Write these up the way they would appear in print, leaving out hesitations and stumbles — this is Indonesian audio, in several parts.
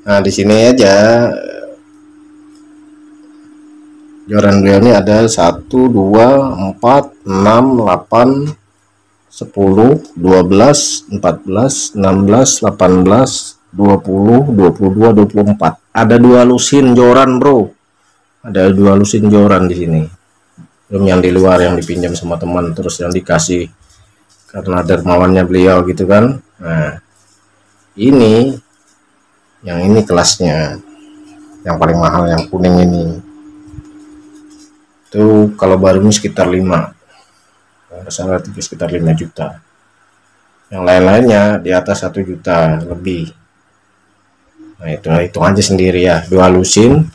Nah, di sini aja joran beliau ini ada 1, 2, 4, 6, 8, 10, 12, 14, 16, 18, 20, 22, 24. Ada 2 lusin joran, bro. Ada 2 lusin joran di sini. Belum yang di luar yang dipinjam sama teman, terus yang dikasih karena dermawannya beliau gitu kan. Nah, ini yang ini kelasnya. Yang paling mahal yang kuning ini. Itu kalau baru ini sekitar 5. Salah itu sekitar 5 juta. Yang lain-lainnya di atas 1 juta lebih. Nah, itu hitung aja sendiri ya. 2 lusin.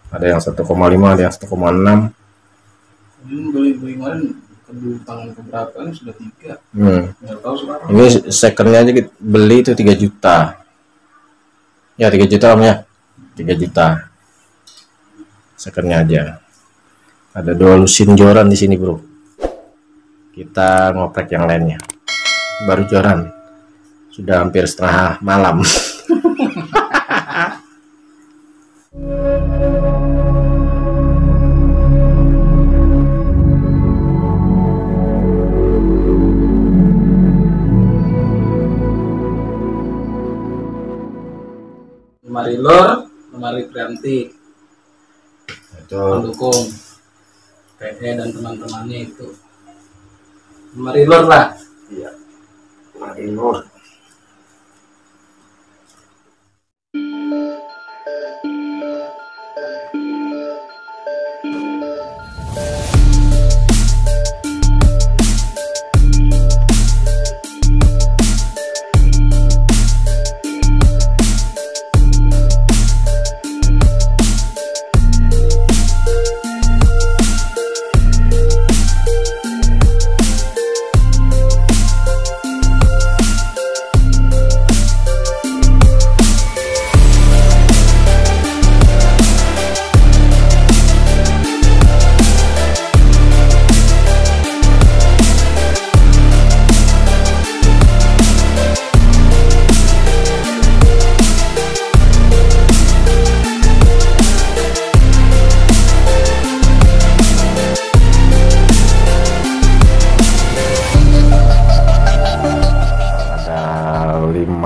Ada yang 1,5, ada yang 1,6. Beli kemarin tangan keberapa ini sudah 3. Nggak tahu sekarang. Ini secondnya aja beli itu 3 juta. Ya 3 juta om ya. 3 juta. Secondnya aja. Ada 2 lusin joran di sini, bro. Kita ngoprek yang lainnya. Baru joran. Sudah hampir setengah malam. Lemari lor, lemari preanti, Itu pendukung PE dan teman-temannya itu. Lemari lor lah. iya. Lemari lor.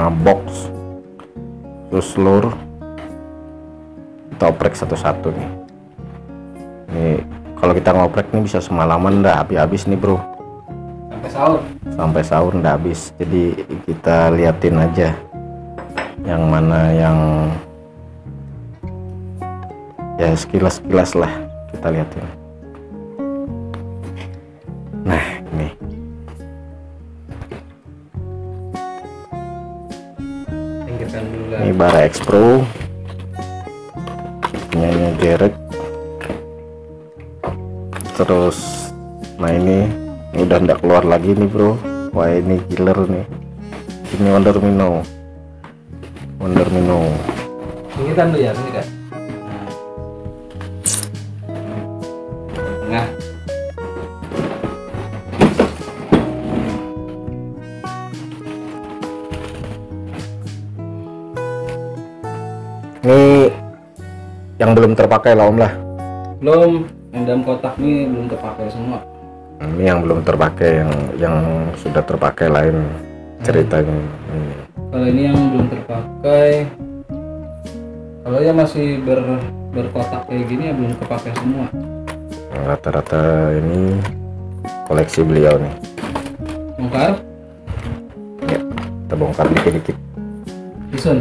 Box terus lur kita oprek satu-satu nih. Ini kalau kita ngoprek nih bisa semalaman ndak habis-habis nih, bro. Sampai sahur ndak habis. Jadi kita liatin aja yang mana yang ya sekilas-sekilas lah kita liatin. Nah, ini bara X Pro punyanya Jerek. Terus nah ini udah ndak keluar lagi nih, bro. Wah, ini killer nih. Ini Wonder Mino Ini kan lu ya, ini kan. Nah, ini yang belum terpakai lah om lah. belum, yang dalam kotak ini belum terpakai semua. Ini yang belum terpakai, yang sudah terpakai lain ceritanya. Kalau ini yang belum terpakai, kalau ya masih berkotak kayak gini ya belum terpakai semua. Rata-rata ini koleksi beliau nih. Bongkar? Ya, kita bongkar dikit-dikit. Bison.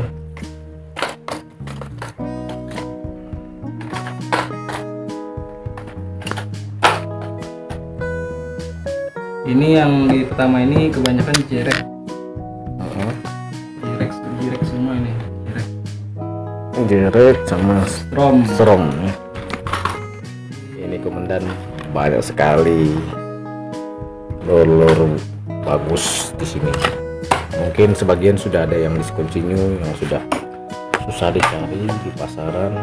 Ini yang di pertama ini kebanyakan Jerek. Jerek semua ini. Jerek sama Strom ya. Ini komandan banyak sekali lor bagus di sini. Mungkin sebagian sudah ada yang discontinue, yang sudah susah dicari di pasaran.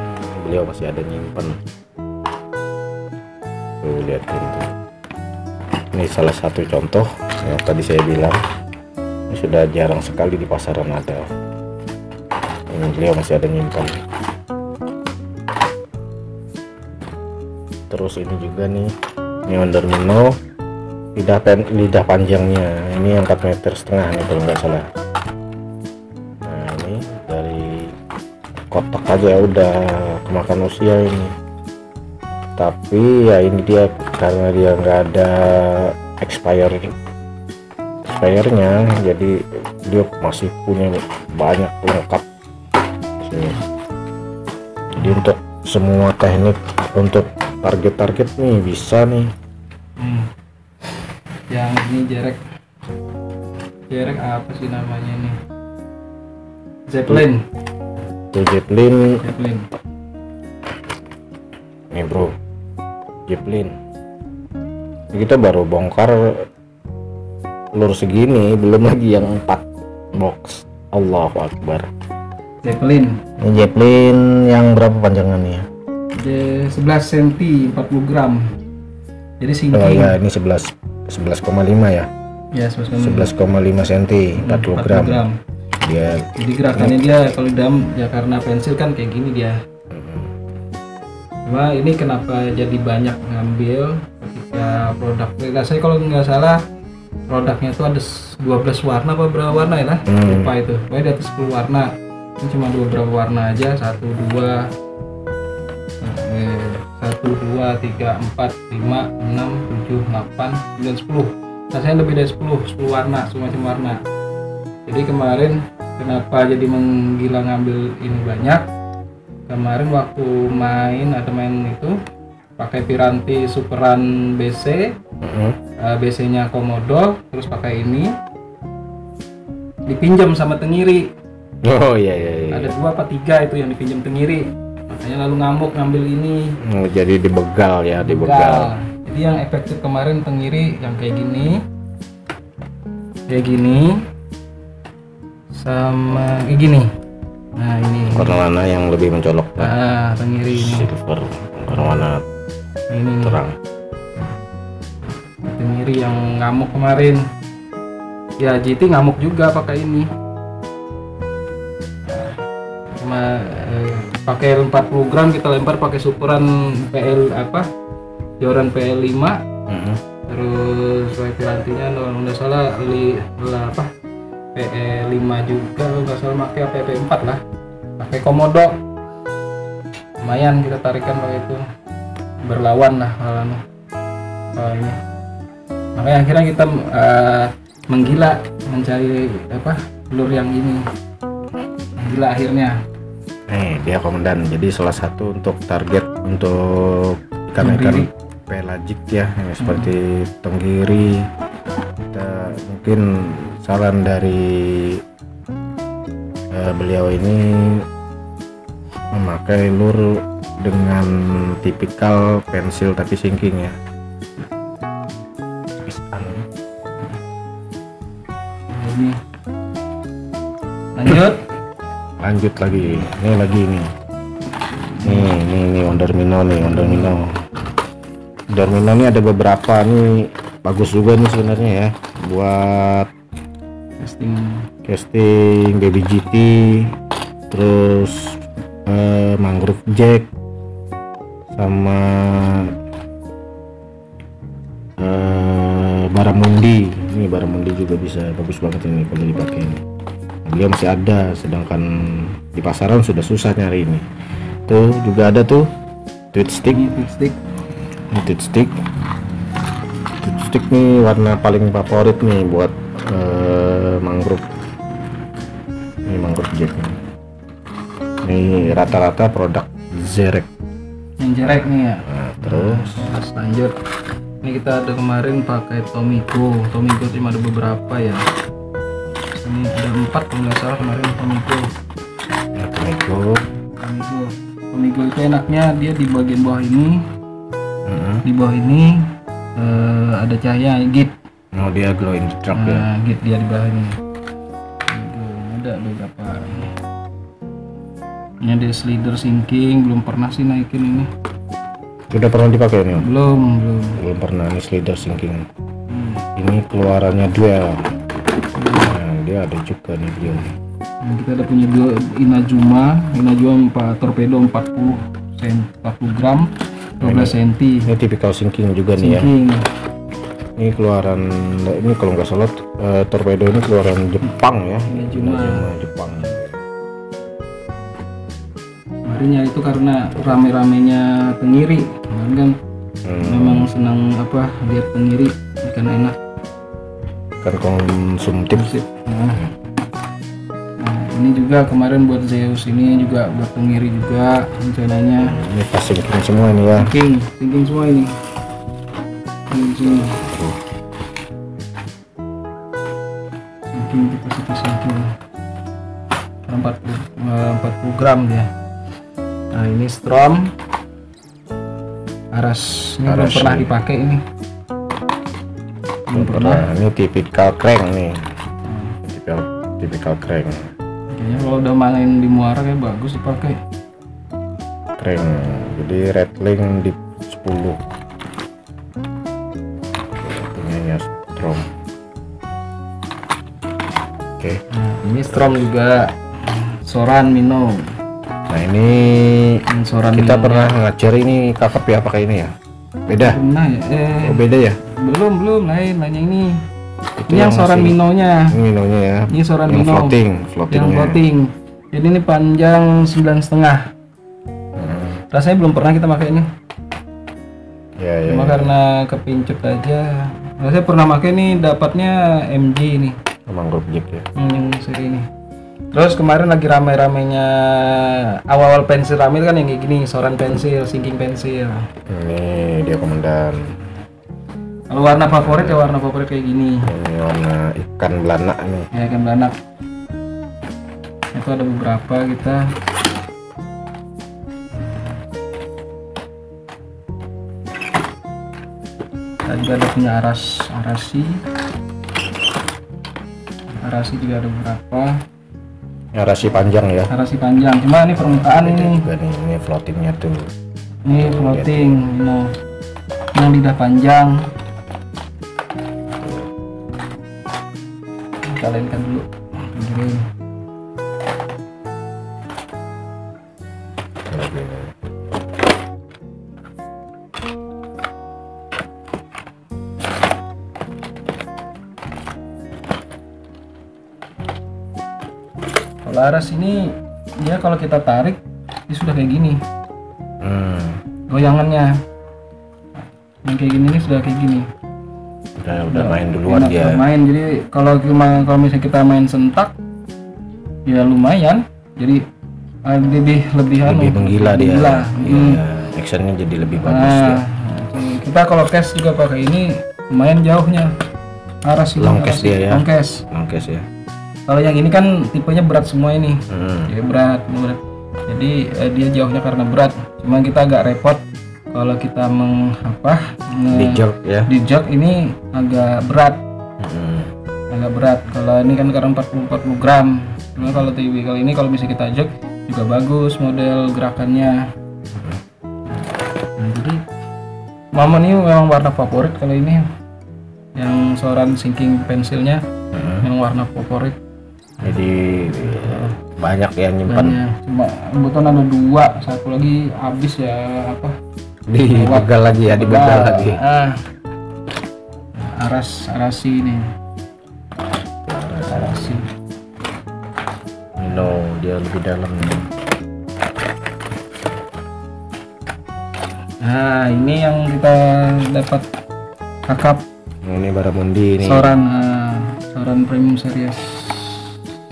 Beliau masih ada nyimpen. Tuh lihatin tuh. Ini salah satu contoh yang tadi saya bilang ini sudah jarang sekali di pasaran ada. Ini beliau masih ada nyimpan. Terus ini juga nih, ini Wonder Mino, lidah panjangnya ini 4,5 meter nih kalau nggak salah. Nah ini dari kotak aja udah kemakan usia ini, tapi ya ini dia karena dia nggak ada expirednya, jadi dia masih punya banyak lengkap. Jadi untuk semua teknik, untuk target nih bisa nih. Yang ini jerek apa sih namanya nih? Zeppelin. Zeppelin nih bro, Zeppelin. Kita baru bongkar lur segini, belum lagi yang 4 box. Allahu Akbar. Zeppelin. Ini Zeppelin yang berapa panjangannya? 11 cm 40 gram. Jadi sinking. Oh ya, ini 11,5 ya. Ya, 11,5 cm 40 gram. Dia jadi gerakannya dia kalau dalam ya karena pensil kan kayak gini dia. Cuma ini kenapa jadi banyak ngambil ketika produk. Saya kalau nggak salah produknya itu ada 12 warna apa berapa warna ya lah? Lupa itu. Pokoknya di atas 10 warna. Ini cuma beberapa warna aja, 1, 2, 3, 4, 5, 6, 7, 8, 9, 10. Rasanya lebih dari 10 warna, semua macam warna. Jadi kemarin kenapa jadi menggila ngambil ini banyak? Kemarin waktu main itu pakai Piranti Superan BC, BC-nya Komodo, terus pakai ini dipinjam sama Tengiri. Oh iya. Ada 2 apa 3 itu yang dipinjam Tengiri. Makanya lalu ngamuk ngambil ini. Jadi dibegal ya, dibegal. Jadi yang efektif kemarin Tengiri yang kayak gini, sama kayak gini. Nah ini. Warna yang lebih mencolok. Nah, Tengiri ini. Silver, warna ini terang. Tengiri yang ngamuk kemarin. Ya GT ngamuk juga pakai ini. Pakai 40 gram kita lempar pakai Superan Joran PL5. Terus pakai Pirantinya kalau nggak salah PE5 juga kalau nggak salah, pakai PP4 lah, pakai Komodo. Lumayan kita tarikan pakai itu, berlawan lah ini. Makanya akhirnya kita menggila mencari lur yang ini. Menggila akhirnya. Nih dia komandan, jadi salah satu untuk target untuk ikan-ikan pelagik ya, seperti tenggiri. Kita mungkin saran dari beliau ini memakai lur dengan tipikal pensil tapi sinking ya. Ini lanjut lagi, ini Wonder Mino ini ada beberapa nih, bagus juga nih sebenarnya ya buat casting baby GT, terus mangrove jack sama baramundi. Ini baramundi juga bisa bagus banget ini kalau dipakai ini. Dia masih ada, sedangkan di pasaran sudah susah nyari ini. Tuh juga ada tuh tweed stick nih, warna paling favorit nih buat mangrove. Ini mangrove jack ini rata-rata produk Zerek. Yang Zerek nih ya. Nah, terus lanjut, ini kita ada kemarin pakai Tomigo cuma ada beberapa ya. Ini ada 4 kalau nggak salah kemarin Tomigo itu enaknya dia di bagian bawah ini. Di bawah ini ada cahaya git. Oh dia glow in the dark ya. Git dia di bawah ini. Ada beberapa. Ini ada slider sinking, belum pernah sih naikin ini. Sudah pernah dipakai ini? Belum pernah. Ini slider sinking. Ini keluarannya duel. Nah, dia ada juga nih dia. Nah, kita ada punya dua Inajuma 4 torpedo 40 gram 12 cm. Ini tipikal sinking juga nih ya. Ini keluaran, ini kalau nggak salah torpedo ini keluaran Jepang ya. Inajuma Jepang. Kemarinnya itu karena rame-ramenya tenggiri, kan memang senang apa lihat tenggiri ikan enak, kan konsumtif. Nah, ini juga kemarin buat Zeus ini juga buat tenggiri juga rencananya. Ini pas sinking semua ini ya. Sinking semua ini. Sinking kita sinking 40 gram dia. Nah ini Strom Aras, ini belum pernah dipakai ini. Belum pernah. Ini tipikal crank nih. Tipikal crank. Kayaknya kalau udah main di muara kayak bagus dipakai. Crank. Jadi rattling di 10. Punyanya Strom. Oke. Nah, ini Strom juga. Soran Minnow. Nah ini Soran kita Minnow pernah ngajar ini kakap ya pakai ini ya? Beda? Pernah ya? Oh beda ya? Belum lain yang ini. Itu Ini yang Soran Minnow-nya. Ini Minnow-nya ya. Ini Soran yang Minnow. floating. Yang floating. Jadi ini panjang 9,5. Rasanya belum pernah kita pakai ini. Ya. Cuma karena kepincut aja. Saya pernah pakai ini, dapatnya MG ini. Mangrove Jig ya. Yang seri ini. Terus kemarin lagi rame-ramenya awal-awal pensil ramil kan yang kayak gini, Soran pensil, sinking pensil. Ini dia komandan. Kalau warna favorit ya warna favorit kayak gini. Ini warna ikan belanak nih. Ya ikan belanak. Itu ada beberapa kita. Kita juga ada punya Arasi juga ada beberapa. Arasi panjang ya. Arasi panjang, cuma ini permukaan ini. Juga nih, ini floatingnya tuh. Ini floating, yang lidah panjang. Kita lainkan dulu. Gini. Kalau Aras ini dia kalau kita tarik dia sudah kayak gini. Goyangannya yang kayak gini nih sudah kayak gini. Udah main duluan dia. Main, jadi kalau misalnya kita main sentak ya lumayan. Jadi lebih menggila dia. Iya, actionnya jadi lebih bagus ya. Kita kalau cash juga pakai ini lumayan jauhnya. Aras ini long cast dia ya. Long cast ya. Kalau yang ini kan tipenya berat semua ini. Jadi berat. Jadi dia jauhnya karena berat. Cuma kita agak repot kalau kita di jog ini agak berat. Agak berat. Kalau ini kan karena 40 gram. Cuma kalau tipikal ini kalau misalnya kita jog juga bagus model gerakannya. Nah, jadi Mama ini memang warna favorit kalau ini. Yang Soran sinking pensilnya yang warna favorit. Jadi banyak ya nyimpan. Cuma kebetulan ada 2, satu lagi habis ya dibegal lagi ya, lagi. Arasi ini. Arasi. Dia lebih dalam nih. Nah, ini yang kita dapat kakap. Ini Barramundi ini. Soran Premium Series.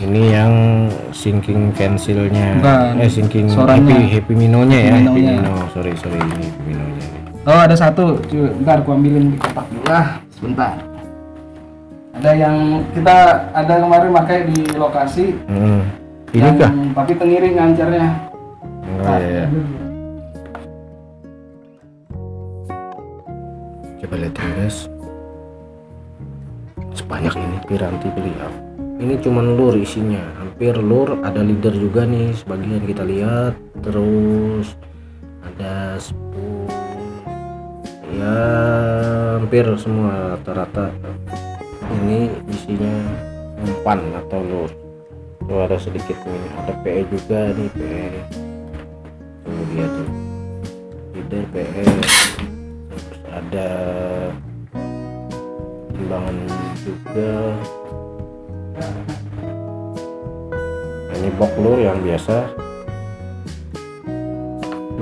Ini yang sinking pensilnya. Sinking Happy Minnow-nya ya. Happy Minnow. Sorry ini Happy Minnow-nya. Oh, ada satu. Bentar aku ambilin di kotak dulu lah. Sebentar. Ada yang kita kemarin pakai di lokasi. Ini kah? Tapi tenggiri ngancarnya. Iya. Coba lihat guys. Sebanyak ini piranti beliau. Ini cuman lure isinya, hampir lure, ada leader juga nih sebagian kita lihat, terus ada spoon, ya hampir semua rata-rata ini isinya umpan atau lure. Tuh ada sedikit nih, ada PE juga nih, PE tuh dia tuh feeder PE, terus ada timbangan juga. Nah, ini box lure yang biasa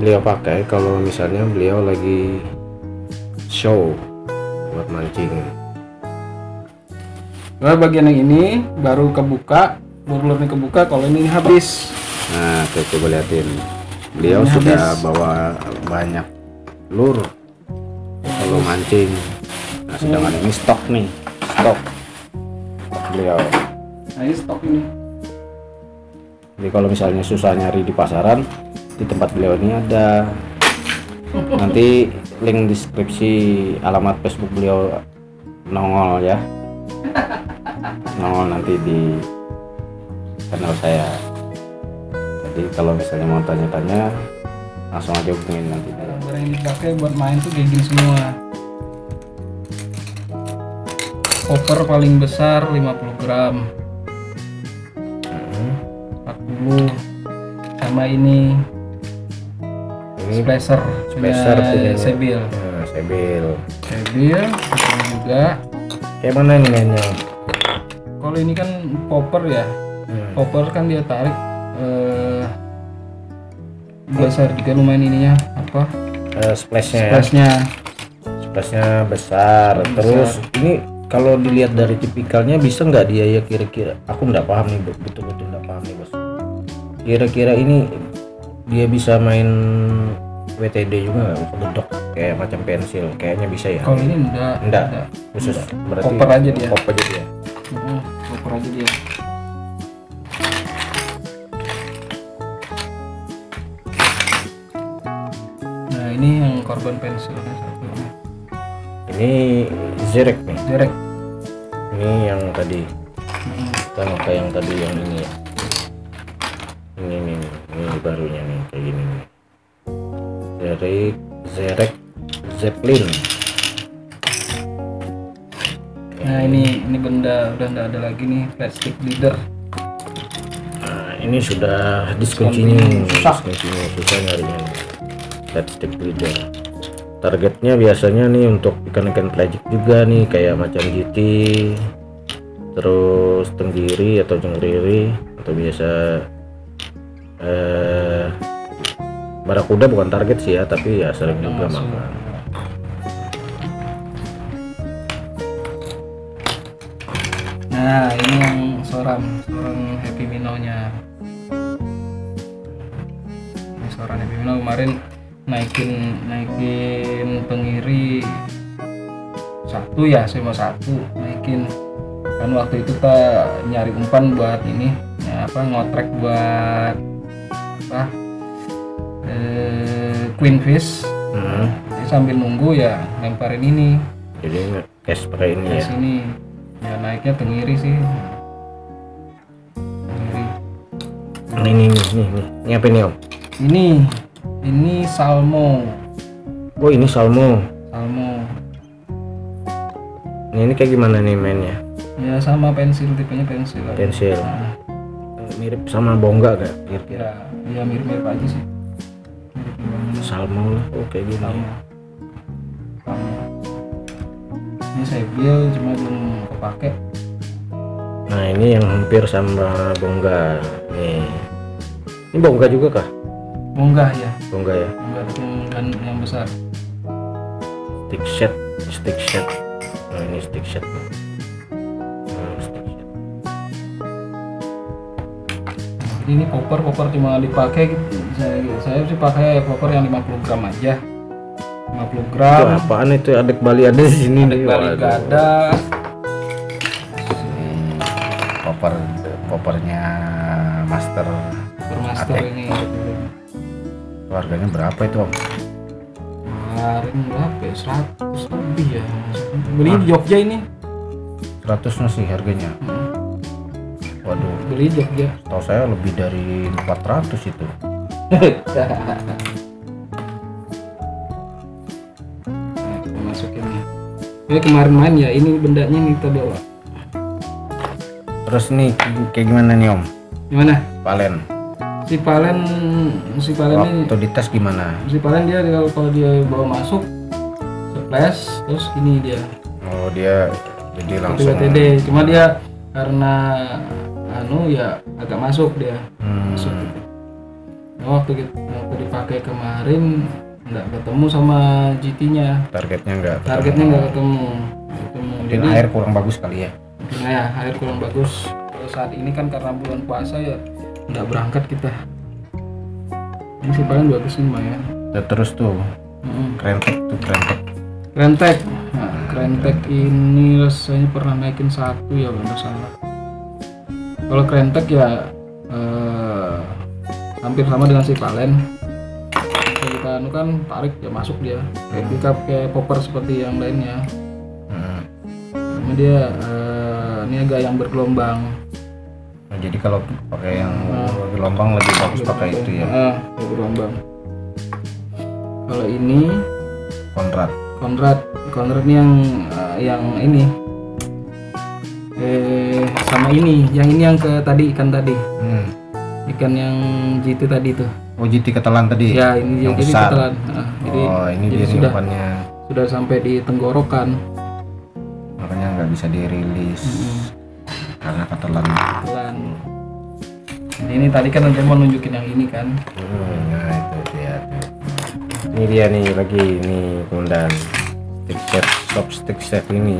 beliau pakai kalau misalnya beliau lagi show buat mancing. Nah, bagian yang ini baru kebuka, lure-lurenya kebuka, kalau ini habis. Nah, tuh coba liatin, beliau Ini sudah habis. bawa banyak lure kalau mancing. Nah, sedangkan ini stok nih, stok beliau. Nah, ini stok ini. Jadi kalau misalnya susah nyari di pasaran, di tempat beliau ini ada. Nanti link deskripsi alamat Facebook beliau nongol ya, nongol nanti di channel saya. Jadi kalau misalnya mau tanya-tanya langsung aja hubungin nanti. Barang yang dipakai buat main tuh kayak gini semua. Koper paling besar 50 gram, 40 sama ini splasher Splasher punya Sebil. Nah, Sebil Sebil ini juga. kayak mana ini mainnya? Kalau ini kan popper ya, popper kan dia tarik besar juga lumayan ininya apa? Splashnya Splashnya besar. Terus ini kalau dilihat dari tipikalnya bisa nggak dia ya kira-kira? Aku nggak paham nih, betul-betul nggak paham nih bos. Kira-kira ini dia bisa main WTD juga nggak? Gedok kayak macam pensil, kayaknya bisa ya. Kalau ini enggak. Khusus berarti Koper aja dia. Koper aja dia. Koper aja dia. Nah, ini yang korban pensilnya satu. Ini Zerek nih. Direct. Ini yang tadi. Kita pakai yang tadi yang ini ya. Ini barunya nih kayak gini nih. Zerek Zeppelin. Nah, ini benda udah enggak ada lagi nih, plastic leader. Nah, ini sudah discontinue, Susah. susah nyarinya. Plastic leader. Targetnya biasanya nih untuk ikan-ikan pelagic juga nih, kayak macam GT, terus tenggiri atau jengriri, atau biasa barakuda bukan target sih ya, tapi ya sering juga makan. Nah, ini yang soran Happy Minnow-nya. Ini soran Happy Minnow kemarin naikin pengiri satu ya, cuma satu naikin. Kan waktu itu kita nyari umpan buat ini, ya apa, ngotrek buat apa, queenfish. Jadi sambil nunggu ya lemparin ini. Jadi cash pakai ini ya. Sini ya naiknya tenggiri sih. Tenggiri. Ini apa nih Om? Ini salmo. Oh ini salmo. Ini kayak gimana nih mainnya? Ya sama pensil, tipenya pensil. Pensil. Nah, Mirip sama bongga gak kira-kira? ya mirip-mirip aja sih. Salmo lah, oh kayak gini. Salmo. Ini Sebil cuma belum kepake. Nah ini yang hampir sama bongga nih. Ini bongga juga kah? Bongga ya. Bongga ya. Bongga itu yang besar. Stick set. Nah ini stick set. Ini popper cuma dipakai gitu. Saya sih pakai popper yang 50 gram aja. 50 gram. Itu apaan itu? Adek Bali ada di sini nih. Bali Waduh. gak ada. Poppernya master. Bermaster Atek. ini. Harganya berapa itu Om? Kemarin berapa ya? 100 lebih ya. Beli di Jogja ini. 100 sih harganya. Waduh, Beli di Jogja. tahu saya lebih dari 400 itu. Nah, kita masukin nih. Ini kemarin main ya, ini bendanya nih kita bawa. Terus nih kayak gimana nih Om? Gimana? Valen. Si Valen ini Waktu dites gimana? si Valen dia kalau dia bawa masuk splash terus ini dia Oh dia jadi langsung TD. Cuma dia karena ya agak masuk dia masuk gitu. Nah, waktu dipakai kemarin nggak ketemu sama GT-nya. Targetnya nggak ketemu. Mungkin air kurang bagus kali ya. Mungkin ya air kurang bagus. Kalau saat ini kan karena bulan puasa ya nggak berangkat kita. Ini sih paling bagus nih lumayan. Ya, terus tuh Krentek. Nah, Krentek ini rasanya pernah naikin 1 ya kalau nggak salah. Kalau Krentek ya hampir sama dengan si Valen. Kalau kita kan tarik ya masuk dia. Kayak pickup kayak popper seperti yang lainnya. Cuma dia ini agak yang bergelombang. Nah, jadi kalau pakai yang bergelombang lebih bagus pakai itu ya. Bergelombang. Kalau ini Conrad ini yang ini sama ini yang ke tadi ikan tadi. Ikan yang GT tadi tuh. Oh GT ketelan tadi. Ya ini yang jadi besar. ketelan. Ini jadi dia sudah sampai di tenggorokan. Makanya nggak bisa dirilis karena ketelan. Ini tadi kan nanti mau nunjukin yang ini kan. Nah itu dia. Ini dia nih lagi nih komandan. Stick set ini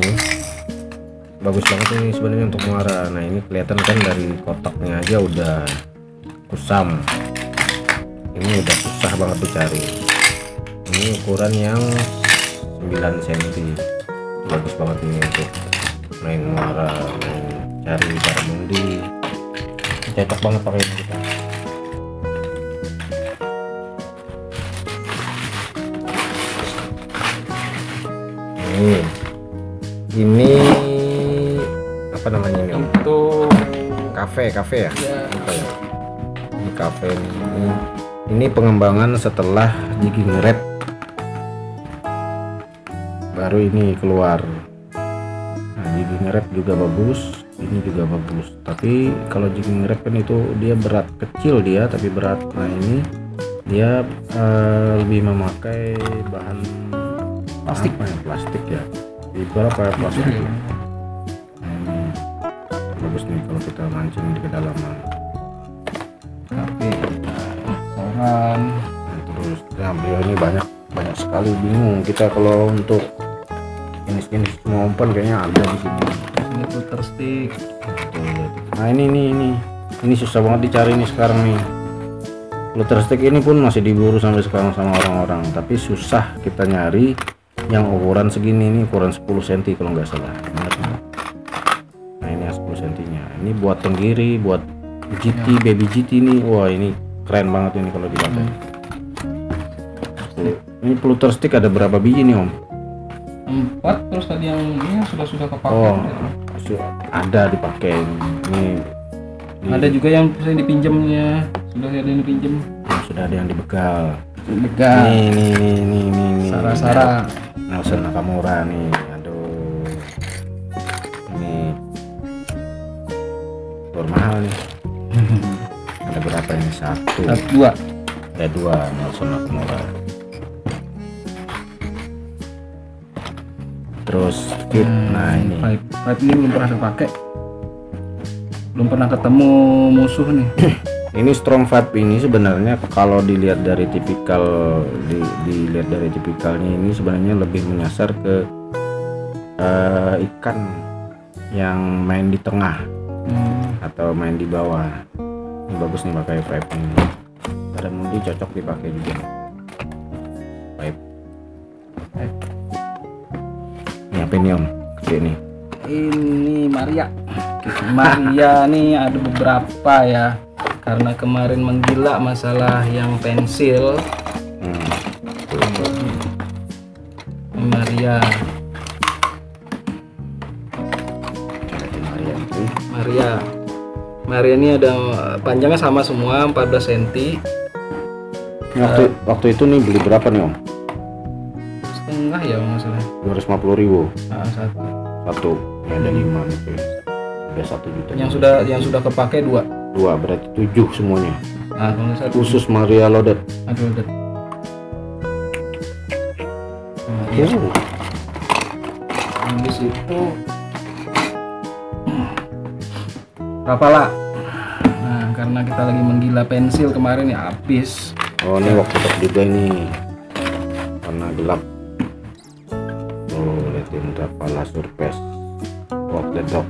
bagus banget ini sebenarnya untuk muara. Nah ini kelihatan kan dari kotaknya aja udah kusam. Ini udah susah banget dicari. Ini ukuran yang 9 cm. Bagus banget ini untuk main muara, main cari barramundi. Cocok banget pakai ini kita. Ini apa namanya ini? Itu kafe ya? Ya. Apa ya? Ini kafe ini pengembangan setelah jigging red baru ini keluar. Nah, jigging red juga bagus, ini juga bagus. Tapi kalau jigging red kan itu dia berat kecil dia, tapi berat. Nah ini dia lebih memakai bahan plastik ya. Di berapa plastik? Nah, ini bagus nih kalau kita mancing di kedalaman. Tapi orang Terus beliau ini banyak sekali, bingung kita kalau untuk jenis semua umpan kayaknya ada di sini. ini filter stick. Nah ini susah banget dicari nih sekarang nih. Filter stick ini pun masih diburu sampai sekarang sama orang-orang, tapi susah kita nyari yang ukuran segini. Ini ukuran 10 cm kalau nggak salah. Nah ini 10 cm nya. Ini buat tenggiri, buat GT, baby GT ini. Wah ini keren banget ini kalau dipakai. Ini filter stick ada berapa biji nih om? 4. Terus tadi yang ini sudah kepakai. Oh ada dipakai ini. Ada juga yang bisa dipinjamnya. Sudah ada yang dipinjam. Sudah ada yang dibegal. Nih. Sara. Nelson Nakamura nih. Aduh. Ini mahal nih. Ada berapa ini? 2. Ada 2 Nelson Nakamura. Terus nah ini pipe ini belum pernah dipakai. Belum pernah ketemu musuh nih. Ini strong vibe ini sebenarnya kalau dilihat dari dilihat dari tipikalnya ini sebenarnya lebih menyasar ke ikan yang main di tengah atau main di bawah. Ini bagus nih pakai vibe ini. Barramundi cocok dipakai juga. Vibe. Ini apa ini om? Gede nih. Ini Maria nih ada beberapa ya, karena kemarin menggila masalah yang pensil. Maria ini ada panjangnya sama semua 14 cm. Waktu itu nih beli berapa nih om? Setengah ya masalah 250.000. satu Ini ada 5 nih, udah 1 juta. yang sudah kepake 2. 2 berarti 7 semuanya. Nah, kalau satu Khusus Maria loaded. aduh. Habis itu Rapala. Nah, karena kita lagi menggila pensil kemarin ya habis. Oh, ini workshop juga ini karena gelap. Oh, liatin Rapala Surface Walk the Dog.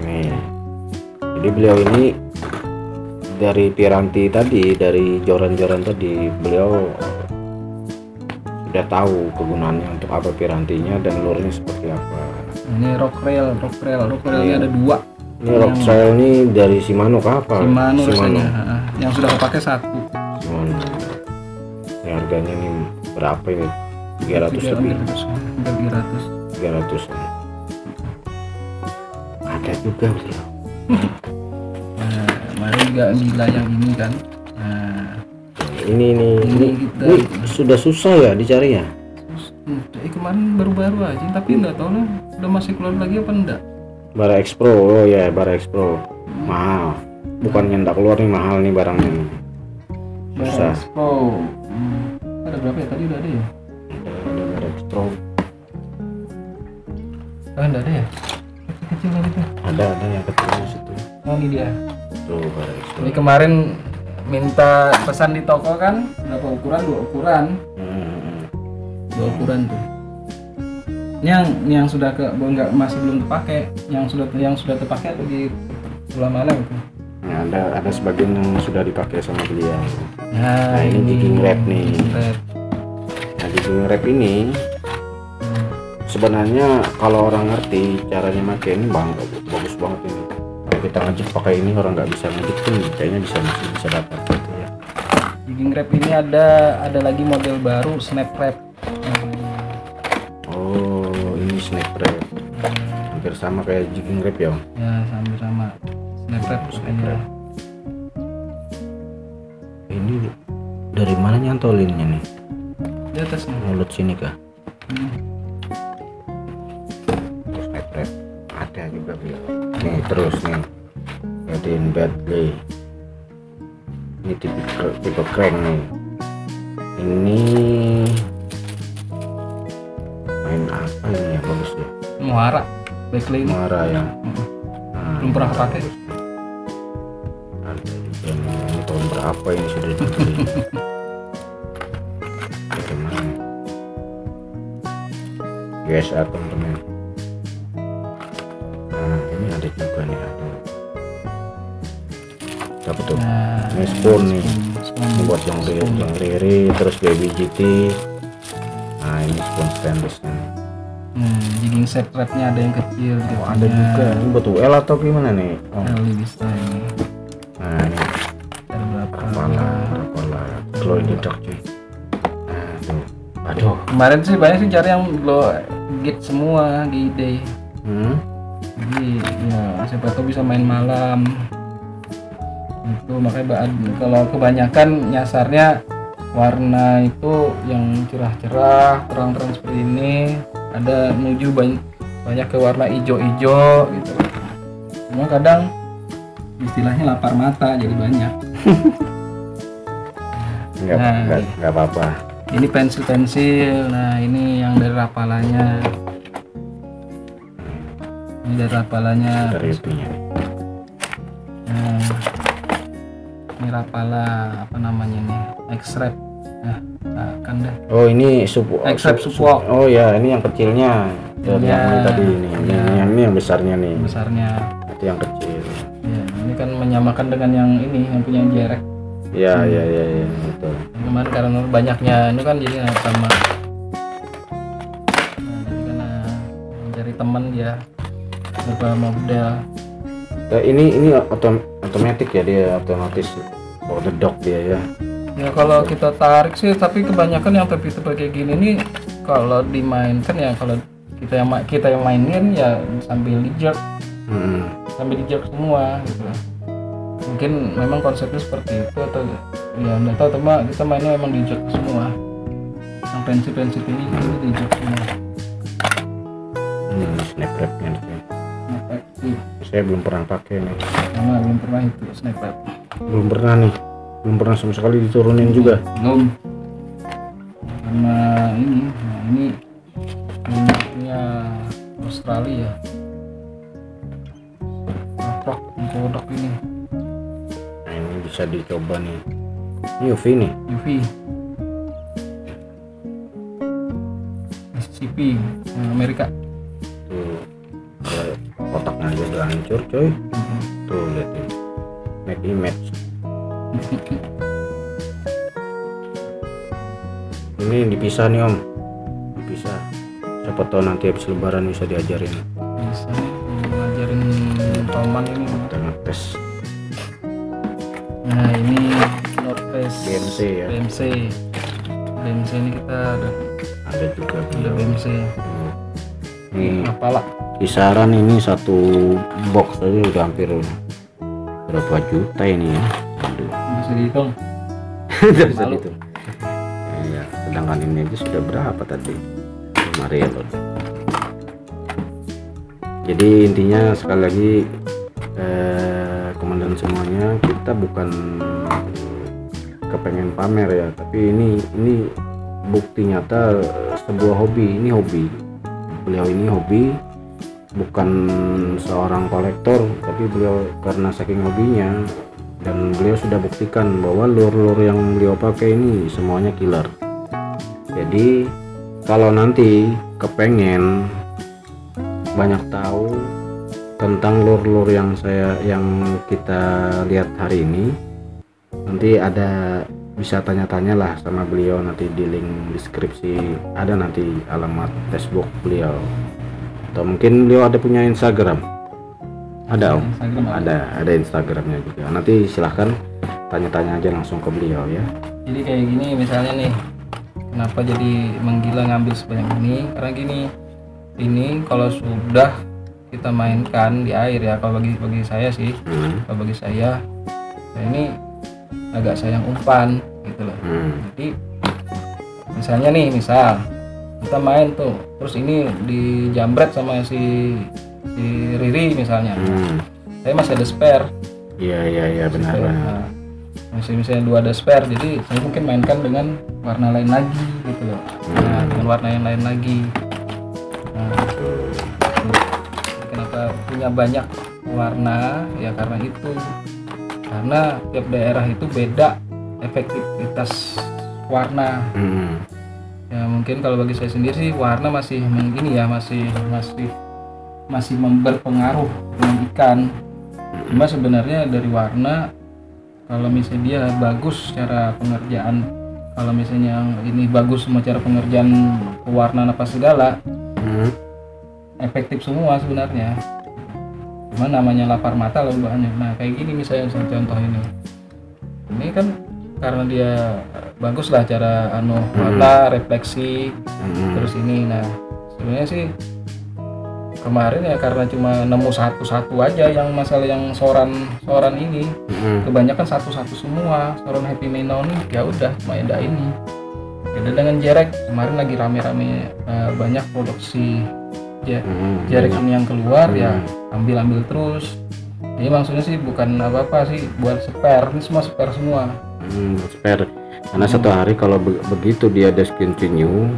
Nih, jadi beliau ini dari piranti tadi, dari joran-joran tadi, beliau sudah tahu kegunaannya untuk apa pirantinya dan lurnya seperti apa. Ini rock railnya ada 2. Ini rock trail ini dari Shimano kah apa? Shimano rasanya. Yang sudah kepake 1. Shimano. Ini harganya ini berapa ini? 300 lebih. 300. Ada juga beliau. Nah, kemarin juga gila yang ini kan. Nah, ini sudah susah ya dicari ya. Kemarin baru-baru aja, tapi nggak tahu lah udah masih keluar lagi apa enggak. Bara X Pro, oh ya Bara X Pro mahal. Bukannya enggak keluar nih, mahal nih barangnya. Bara X Pro. Ada berapa ya tadi, udah ada ya? Ada Bara X Pro. Enggak ada ya? Kecil tadi tuh. Ada yang kecil di situ. Oh, ini dia. Tuh Bara X Pro. Ini kemarin minta pesan di toko kan, berapa ukuran? 2 ukuran. 2 ukuran tuh. Ini yang sudah masih belum terpakai, yang sudah terpakai atau di sebelah mana gitu? Nah, ada sebagian yang sudah dipakai sama beliau. Nah, ini jigging wrap nih. Nah, jigging wrap ini sebenarnya kalau orang ngerti caranya pakai ini bagus banget ini. Kalau kita ngejik pakai ini, orang nggak bisa ngejik pun kayaknya bisa dapat gitu ya. Jigging wrap ini ada lagi model baru, snap wrap. Oh, ini snap wrap. Hampir sama kayak jigging wrap ya? Ya, sama snap wrap. Ini dari mana nyantolinnya nih? Di atas nih. Mulut sini kah? Snap wrap ada juga beliau. Nih terus nih, Edin Badley. Ini tipe crank nih. Ini main apa ini ya, bagus ya? Muara backplay ini. Muara ya. Nah, Belum pernah pakai. Ada juga nih, ini tahun berapa ini sudah dibeli? Bagaimana? GSA teman-teman. Nah, ini ada juga nih. Apa tuh? Nah, Ini spoon nih. Ini buat yang Riri, terus Baby GT. Nah, ini spoon stainless nih. Jigging set wrapnya ada yang kecil. Oh, ada juga. Ini buat UL atau gimana nih? Oh. Bisa ini. Nah, ini Ada berapa? Rapala glow in the dark cuy. Nah, tuh. Aduh. Kemarin sih banyak sih cari yang glow gate semua gitu. Jadi ya siapa tahu bisa main malam. Itu makanya kalau kebanyakan nyasarnya warna itu yang cerah-cerah, terang-terang seperti ini. Ada menuju banyak ke warna hijau-hijau gitu. Cuma kadang istilahnya lapar mata jadi banyak. Enggak apa-apa. Ini pensil. Nah, ini yang dari Rapalanya. Ini dari Rapalanya. Dari itunya. Nah, ini Rapala apa namanya nih? X-Wrap. Nah, kan dah. Oh, ini X-Wrap support. Oh ya, ini yang kecilnya. Yang Ya. tadi ini. Ini yang besarnya nih. Besarnya. Itu yang kecil. Ya, ini kan menyamakan dengan yang ini yang punya Jerek. Ya, betul. Kemarin karena banyaknya ini kan jadi sama. Nah, jadi karena dari teman dia beberapa model. Ini otomatis ya, dia otomatis the dog dia ya. Ya kalau kita tarik sih, tapi kebanyakan yang tipe kayak gini nih kalau dimainkan ya kalau kita yang mainin ya sambil di-jerk. Sambil di-jerk semua gitu. Mungkin memang konsepnya seperti itu atau ya nggak tahu, tapi kita mainnya memang di-jerk semua. Yang pensil ini itu di-jerk semua. Ini snap wrapnya. Efektif. Saya belum pernah pakai nih. Karena belum pernah itu snapback. Belum pernah nih. Belum pernah sama sekali diturunin juga. Belum. Karena ini, nah ini punya Australia. Rock kodok ini. Nah, ini bisa dicoba nih. Ini UV nih. UV. SCP Amerika. Tuh. Kotaknya aja udah hancur, coy. Tuh lihat ini. Make image. Ini dipisah nih Om. Dipisah. Siapa tahu nanti habis lebaran bisa diajarin. Bisa nih ngajarin Toman ini. Kita ngetes. Nah ini North Face BMC ya. BMC ini kita Ada juga ada BMC. Ini Apalah. kisaran ini satu box aja udah hampir berapa juta ini ya. Aduh. Bisa dihitung. Udah bisa Malu. gitu. Ya, sedangkan ini aja sudah berapa tadi? 5 loh. Jadi intinya sekali lagi komandan semuanya, kita bukan kepengen pamer ya, tapi ini bukti nyata sebuah hobi. Ini hobi. Beliau ini hobi, bukan seorang kolektor, tapi beliau karena saking hobinya dan beliau sudah buktikan bahwa lure-lure yang beliau pakai ini semuanya killer. Jadi kalau nanti kepengen banyak tahu tentang lure-lure yang kita lihat hari ini, nanti ada bisa tanya-tanya lah sama beliau, nanti di link deskripsi ada nanti alamat Facebook beliau, atau mungkin beliau ada punya Instagram. Ada Om? Instagram Ada Instagramnya juga. Nanti silahkan tanya-tanya aja langsung ke beliau ya. Jadi kayak gini misalnya nih, kenapa jadi menggila ngambil sebanyak ini? Karena gini, ini kalau sudah kita mainkan di air ya, kalau bagi saya sih, kalau bagi saya, nah ini agak sayang umpan gitu loh. Jadi misalnya nih, misal kita main tuh, terus ini dijambret sama si Riri misalnya, saya masih ada spare. Iya benar. Nah, masih misalnya 2 ada spare, jadi saya mungkin mainkan dengan warna lain lagi gitu loh. Nah, dengan warna yang lain lagi. Nah, kenapa punya banyak warna ya, karena itu, karena tiap daerah itu beda efektivitas warna. Ya mungkin kalau bagi saya sendiri sih warna masih ini ya, masih berpengaruh dengan ikan. Cuma sebenarnya dari warna, kalau misalnya dia bagus secara pengerjaan, kalau misalnya ini bagus semua cara pengerjaan pewarnaan apa segala, efektif semua sebenarnya. Cuma namanya lapar mata loh banyak. Nah kayak gini misalnya contoh ini kan karena dia bagus lah cara warna, refleksi, terus ini. Nah sebenarnya sih kemarin ya karena cuma nemu satu aja yang masalah yang soran ini, kebanyakan satu semua soran Happy Menonic, ya udah cuma ada ini. Beda dengan Jerek, kemarin lagi rame-rame banyak produksi Jerek ini yang keluar, ya ambil terus. Jadi maksudnya sih bukan apa-apa sih buat spare, ini semua spare semua. Spare. Karena satu hari kalau begitu dia discontinue,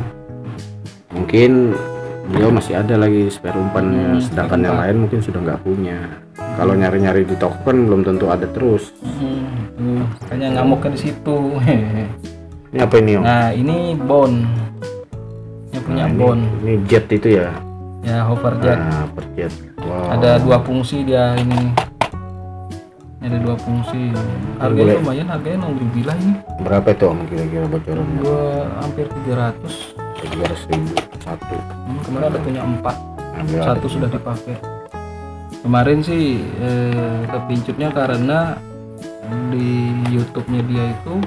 mungkin beliau masih ada lagi spare umpannya, sedangkan yang lain mungkin sudah nggak punya. Kalau nyari-nyari di toko kan belum tentu ada terus. Makanya ngamuknya di situ. Ini apa ini Om? Nah ini Bond, yang punya Bond. Ini jet itu ya? Ya hoverjet. Nah, hoverjet. Wow. Ada 2 fungsi dia ini. Ada 2 fungsi. Harganya lumayan, harganya nongkrong gila ini. Berapa itu Om kira-kira bocorannya? Hampir 300. 300.000 satu. Kemarin ada punya 4. Satu sudah dipakai. Kemarin sih kepincutnya karena di YouTube-nya dia itu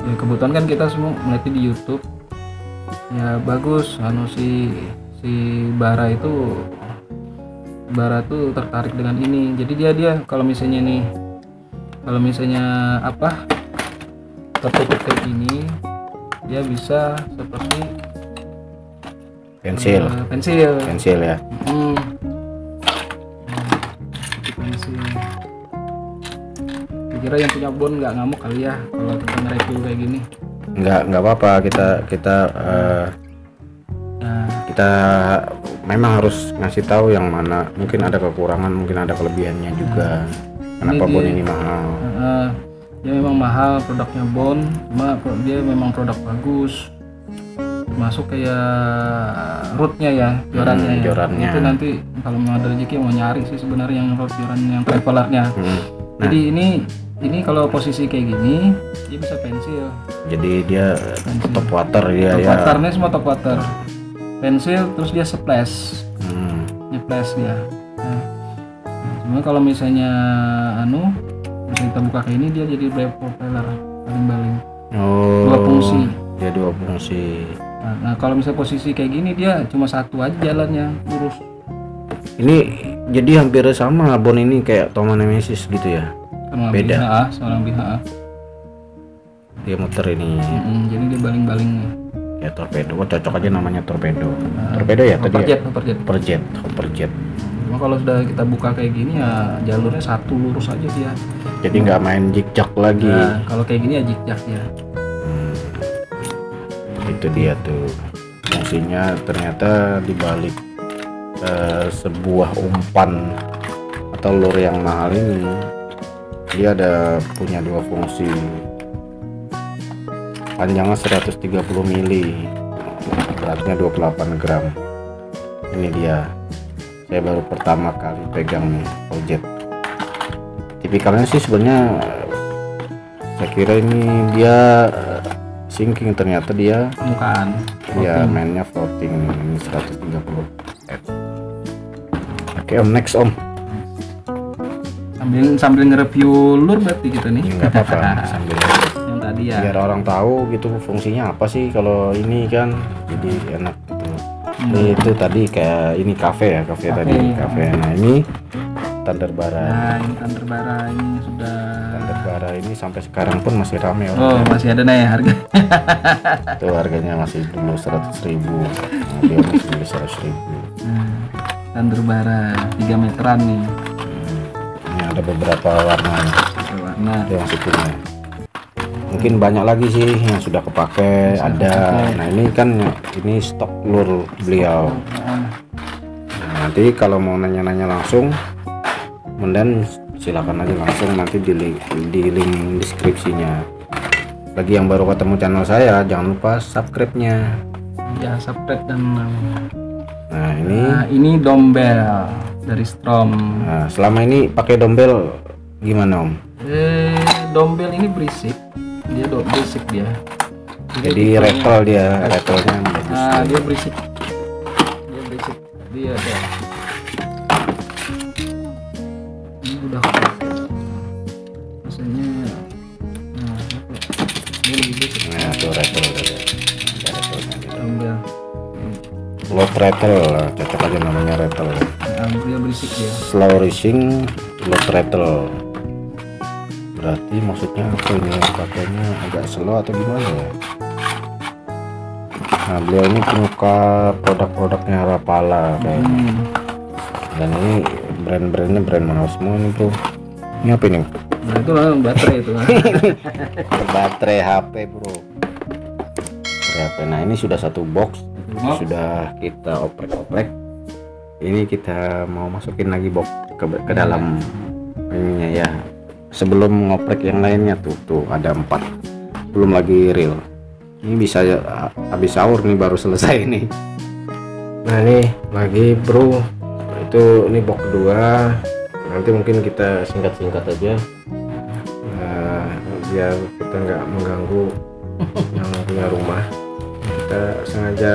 ya kebetulan kan kita semua melihat di YouTube ya bagus, si Bara tuh tertarik dengan ini. Jadi dia kalau misalnya tertutup kayak gini, dia bisa seperti pensil ya. kira yang punya bon nggak ngamuk kali ya kalau kita nge-review kayak gini. Nggak apa-apa, kita memang harus ngasih tahu yang mana mungkin ada kekurangan, mungkin ada kelebihannya juga. Kenapa bon ini mahal? Dia memang mahal produknya Bon, cuma dia memang produk bagus. Masuk kayak rootnya ya, jorannya ya. Jorannya. Itu nanti kalau mau ada rezeki mau nyari sih sebenarnya yang root joran yang travelernya. Nah, Jadi ini kalau posisi kayak gini dia bisa pensil. jadi dia top water dia Top ya. waternya semua top water. Pensil terus dia splash. Nge-splash dia. Nah, cuma kalau misalnya bisa kita buka kayak ini dia jadi propeller baling-baling. Oh, Dua fungsi. dia dua fungsi. Nah, kalau misalnya posisi kayak gini dia cuma satu aja jalannya lurus. Ini jadi hampir sama bon ini kayak Toma Nemesis gitu ya. Sama Beda. seorang BHA. Dia muter ini Jadi dia baling-baling nih. ya torpedo. Oh, cocok aja namanya torpedo. Torpedo ya tadi ya. Hopperjet. Hopperjet. Cuma kalau sudah kita buka kayak gini ya jalurnya satu lurus aja dia. Jadi nggak main zigzag lagi. Nah, kalau kayak gini ya zigzag ya. Itu dia tuh fungsinya, ternyata dibalik sebuah umpan atau lure yang mahal ini dia ada punya dua fungsi. Panjangnya 130 mili, beratnya 28 gram. Ini dia, saya baru pertama kali pegang nih Hopperjet. Tipikalnya sih sebenarnya saya kira ini dia sinking, ternyata dia Permukaan. ya mainnya floating. Ini 130. Oke Om, next Om. Sambil nge-review lure berarti kita nih. Nggak apa-apa, sambil Yang tadi ya. biar orang tahu gitu fungsinya apa sih kalau ini kan, jadi enak gitu. Ini itu tadi kayak ini kafe ya, kafe tadi ya. kafe. Nah ini Thunderbara. Nah, ini Thunderbara ini sudah. Thunderbara ini sampai sekarang pun masih rame Oh, masih ada nih harga. Itu harganya masih dulu 100.000. Nah, dia masih beli 100.000. Thunderbara 3 meteran nih. Ini ada beberapa warnanya. Warna. Dia masih punya. Mungkin banyak lagi sih yang sudah kepake, ada. Nah ini kan ini stok lure beliau. Nah, nanti kalau mau nanya-nanya langsung, kemudian silakan aja langsung nanti di link deskripsinya. Bagi yang baru ketemu channel saya, jangan lupa subscribe-nya. Ya, subscribe dan Nah ini dumbbell dari Strom. nah, selama ini pakai dumbbell gimana Om? Dumbbell ini berisik. Dia berisik dia. Jadi rattle dia, rattle-nya bagus. Nah, dia berisik. Dia ada. Ini udah kepake. Rasanya ini lebih berisik. Nah, tuh rattle ada rattle-nya dia. Dumbbell. Low rattle lah, cocok aja namanya rattle. Dia berisik dia. Slow racing, low rattle. Berarti maksudnya apa ini, pakainya agak slow atau gimana ya? Nah beliau ini penyuka produk-produknya Rapala kayaknya. Dan ini brand-brandnya brand mahal semua nih bro. Ini apa ini? Nah itu lah baterai itu. Baterai HP bro. Baterai HP. Nah ini sudah satu box, sudah kita oprek-oprek. Ini kita mau masukin lagi box ke dalam ininya ya. Sebelum ngoprek yang lainnya tuh ada 4, belum lagi reel. Ini bisa habis sahur nih, baru selesai nih. Nah ini lagi bro, itu ini box kedua. Nanti mungkin kita singkat-singkat aja, biar kita nggak mengganggu yang punya rumah. Kita sengaja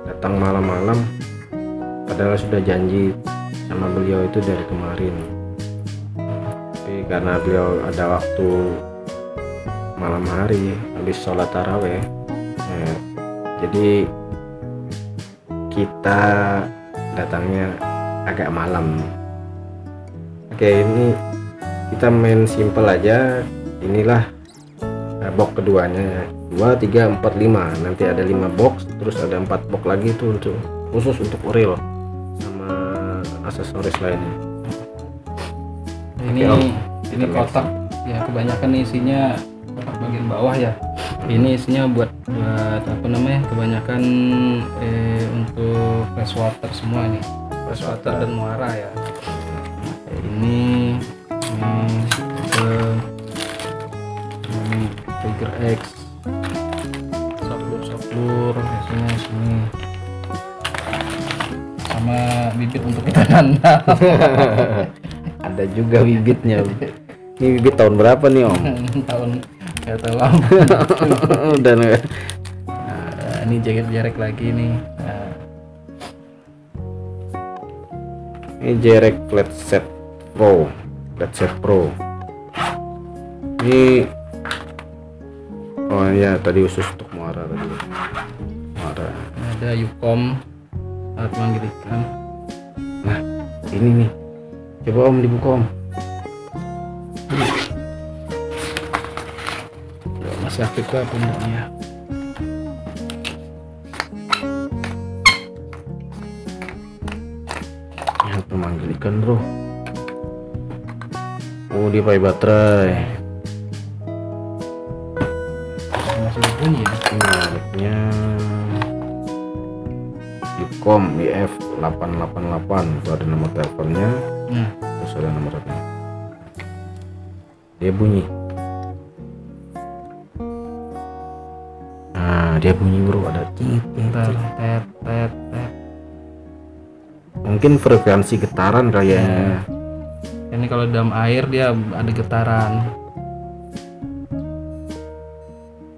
datang malam-malam, padahal sudah janji sama beliau itu dari kemarin. Karena beliau ada waktu malam hari habis sholat taraweh, jadi kita datangnya agak malam. Oke, ini kita main simple aja. Inilah box keduanya, 2, 3, 4, 5. Nanti ada 5 box, terus ada 4 box lagi tuh untuk khusus untuk reel sama aksesoris lainnya. Ini kotak ya kebanyakan isinya bagian bawah ya. Ini isinya buat apa namanya, kebanyakan untuk fresh water semua ini, fresh water dan muara ya. Ini trigger X, softloor biasanya sini, sama bibit untuk kita nanam. Ada juga bibitnya. Ini bibit tahun berapa nih Om? Tahun nggak tahu apa. Udah Nah, ini jarak lagi nih. Nah, ini Jerek flat set pro. Ini oh ya tadi khusus untuk muara tadi. Muara. ada Yukom alat manggil ikan. Nah, ini nih. Coba Om dibuka Om. Masih aktif lah pundaknya. Yang pemanggil ikan bro. Oh dia pakai baterai. Masih bunyi ya. Ini mereknya Yukom IF 888. Itu ada nomor teleponnya. Nah, Terus ada nomornya. Dia bunyi. Nah dia bunyi bro, ada tit. tet. Mungkin frekuensi getaran kayaknya. Ini kalau dalam air dia ada getaran.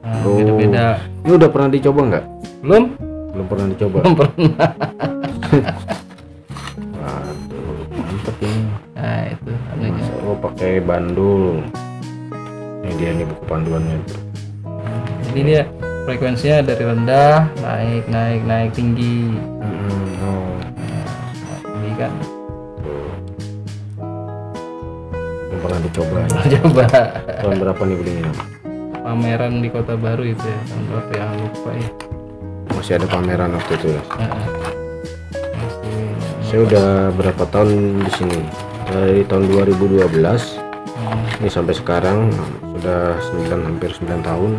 Nah, Oh. beda-beda. Ini udah pernah dicoba nggak? Belum? Belum pernah dicoba. Belum pernah. Waduh, mantep ini. Nah, itu anunya. Oh pakai bandul. Ini dia nih buku panduannya. Jadi dia frekuensinya dari rendah naik tinggi. Oh, Ini kan tuh. Belum pernah dicoba. coba Tahun berapa nih belinya? pameran di Kota Baru itu ya, tahun berapa ya, lupa ya. Masih ada pameran waktu itu ya. Masih, Saya udah berapa tahun di sini? Dari tahun 2012 ini sampai sekarang sudah hampir 9 tahun.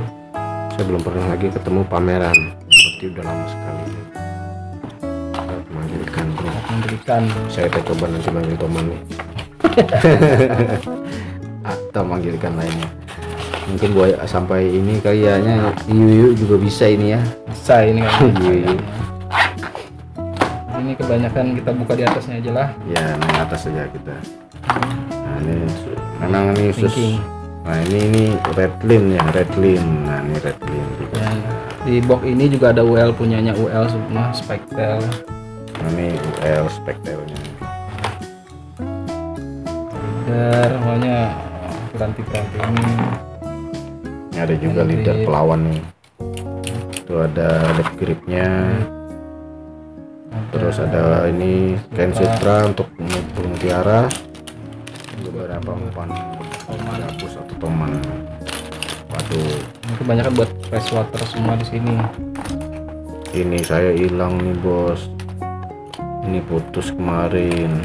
Saya belum pernah lagi ketemu pameran. Berarti udah lama sekali. Manggil ikan bro. memberikan Saya coba nanti manggil Toman nih. Atau manggil ikan lainnya. Mungkin buaya sampai ini kayaknya Yuyu juga bisa ini ya. bisa ini kan. Yuyu. Ini kebanyakan kita buka di atasnya aja lah. Ya naik atas saja kita. Nah ini memang ini khusus. Thinking. Nah ini redlin ya, redlin. Nah ini redlin juga. Ya, di box ini juga ada UL punyanya UL semua, Spectel. Nah, ini UL spektelnya. Leader pokoknya piranti ini. Ini ada juga leader pelawan nih. Itu ada lip gripnya. Terus ada ini Ken Sutra untuk mutiara. Beberapa umpan gabus atau toman. Waduh, Ini kebanyakan buat fresh water semua di sini. ini saya hilang nih bos. Ini putus kemarin.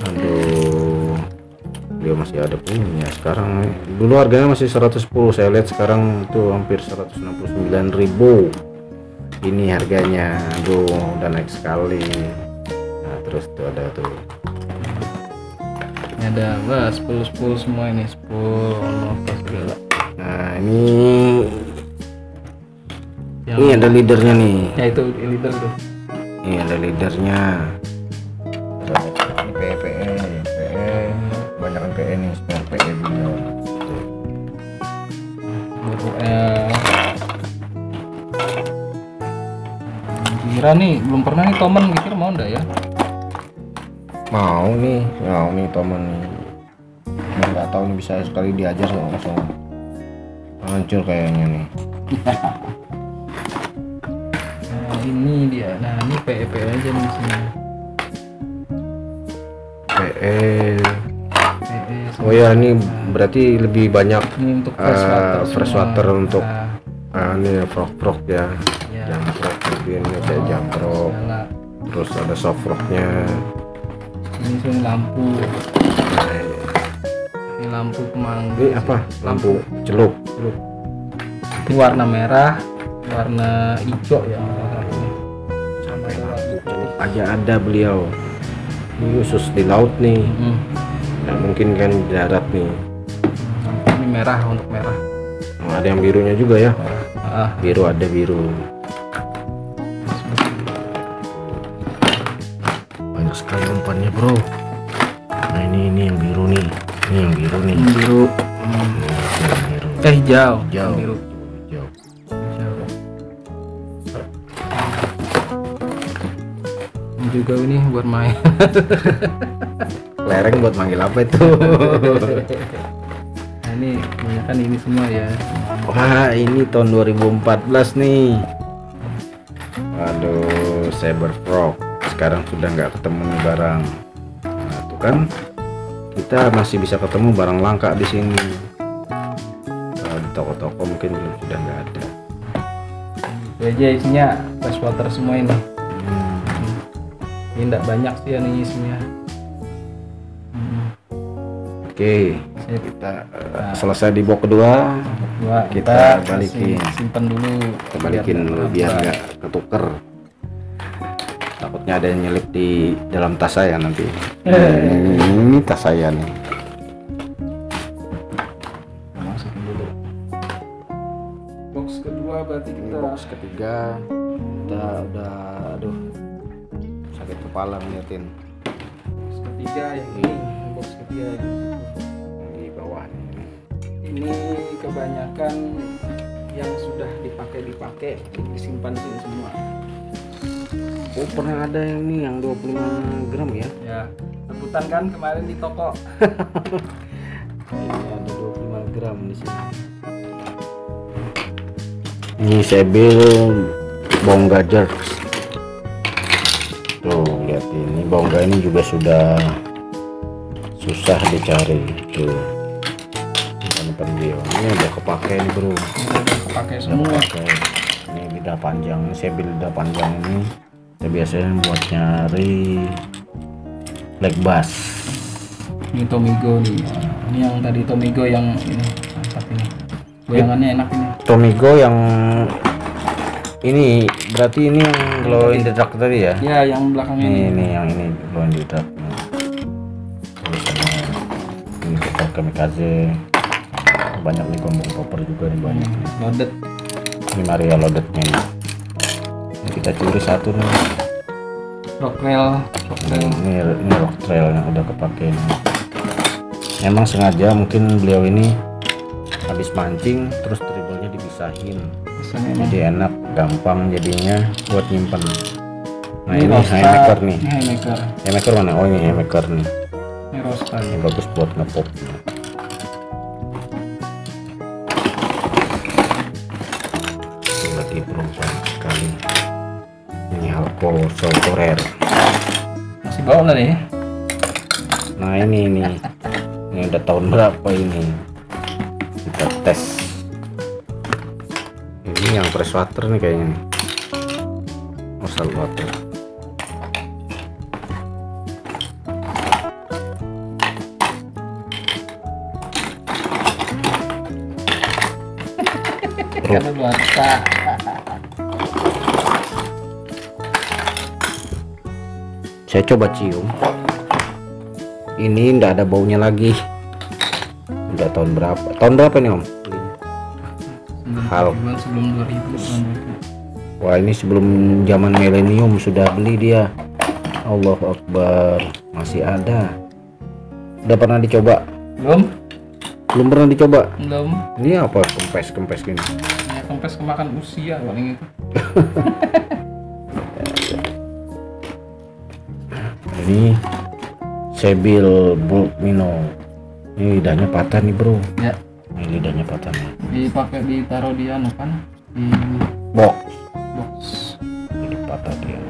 Aduh, dia masih ada punya sekarang. Dulu harganya masih 110, saya lihat sekarang itu hampir 169.000. Ini harganya, aduh, udah naik sekali. Nah, terus tuh ada tuh. Ini ada wah, 10 semua ini 10 apa segala. Nah, ini Yang ada leadernya nih. ya itu leader tuh. Ini ada leadernya. Ini PE, kebanyakan PE nih, spare PE beliau. Buat UL. Kira nih belum pernah nih Toman, kira mau ndak ya? Mau nih teman nih. Nggak tahu nih bisa sekali diajar langsung hancur kayaknya nih. Nah, ini dia. Nah, ini PEP aja nih di sini. PE. PE Oh ya, ini berarti lebih banyak ini untuk fresh water. fresh semua. water untuk Nah, ini frog ya. ya. Jamprok mungkin ini kayak jamprok. Segala. Terus ada soft frognya. Ini sini lampu. Ini lampu pemanggil. Apa? Lampu celup. Ini warna merah, warna hijau ya. Sama Celup aja ada beliau. Ini khusus di laut nih. Nah, mungkin kan di darat nih. Ini merah, untuk merah. Nah, ada yang birunya juga ya. Biru ada biru. Banyak sekali umpannya bro. Nah ini yang biru nih. Ini yang biru nih. Biru. Yang biru. Hijau. Hijau. Biru. Hijau. Hijau. Ini juga ini buat main. Lereng buat manggil apa itu? Nah, ini kebanyakan ini semua ya. Wah, ini tahun 2014 nih. Aduh, Saber Frog. Sekarang sudah nggak ketemu nih barang. Nah, tuh kan kita masih bisa ketemu barang langka di sini. Kalau di toko-toko mungkin belum sudah nggak ada. Itu aja isinya freshwater semua ini. Ini enggak banyak sih yang isinya. Oke, kita selesai di box kedua. Kita balikin. Simpan dulu. Kita balikin biar nggak ketuker. Takutnya ada yang nyelip di dalam tas saya nanti. Ini tas saya nih. Masukin dulu. Box kedua berarti Ini kita. box ketiga. Kita udah, aduh, sakit kepala ngeliatin. Box ketiga yang ini. Box ketiga Di bawah nih. ini kebanyakan yang sudah dipakai disimpan sini semua. Oh, pernah ada yang ini yang 25 gram ya? Ya, rebutan kan kemarin di toko. Ini ada 25 gram di sini. Ini Sebil Bongga Jerks. Tuh, lihat ini bongga ini juga sudah susah dicari. Tuh. Umpan dia. Ini udah kepake nih, bro. Udah kepake semua. Kepake. Ini lidah panjang, Sebil lidah panjang ini. Kita biasanya buat nyari black bass. Ini Tomigo nih. Ini yang tadi Tomigo yang ini mantap ini. Goyangannya enak ini. Tomigo yang ini berarti ini yang glow in the dark tadi ya? Ya, yang belakangnya Ini yang ini glow in the dark. Terus ini kita kamikaze. Banyak nih gombong popper juga nih banyak. Loaded. Ini Maria loadednya nih. Ini kita curi satu nih. Rockwell. Ini rock trail yang udah kepake nih. Emang sengaja mungkin beliau ini habis mancing terus dribblenya dipisahin. Jadi enak, gampang jadinya buat nyimpen. Nah ini haymaker nih. Ini haymaker. Haymaker mana? Oh ini haymaker nih. Ini Rosta. Ini bagus buat ngepop. Lagi perempuan sekali. Ini Halco Soltorer. Masih bau lah nih. Nah ini udah tahun berapa ini? Kita tes. Ini yang freshwater nih kayaknya nih. Oh, saltwater. Karena luarsa. Saya coba cium. Ini ndak ada baunya lagi. Udah tahun berapa? Tahun berapa nih Om? Hal. Sebelum 2000. Wah ini sebelum zaman milenium sudah beli dia. Allahu Akbar, masih ada. Udah pernah dicoba? Belum? Belum pernah dicoba. Belum. Ini apa kempes gini? Ya, kempes kemakan usia paling itu. Ini Sebil Bulkmino. Ini lidahnya patah nih bro. Ya. Ini lidahnya patah nih. Dipakai ditaruh di anu kan? Di Box. box. Jadi patah dia.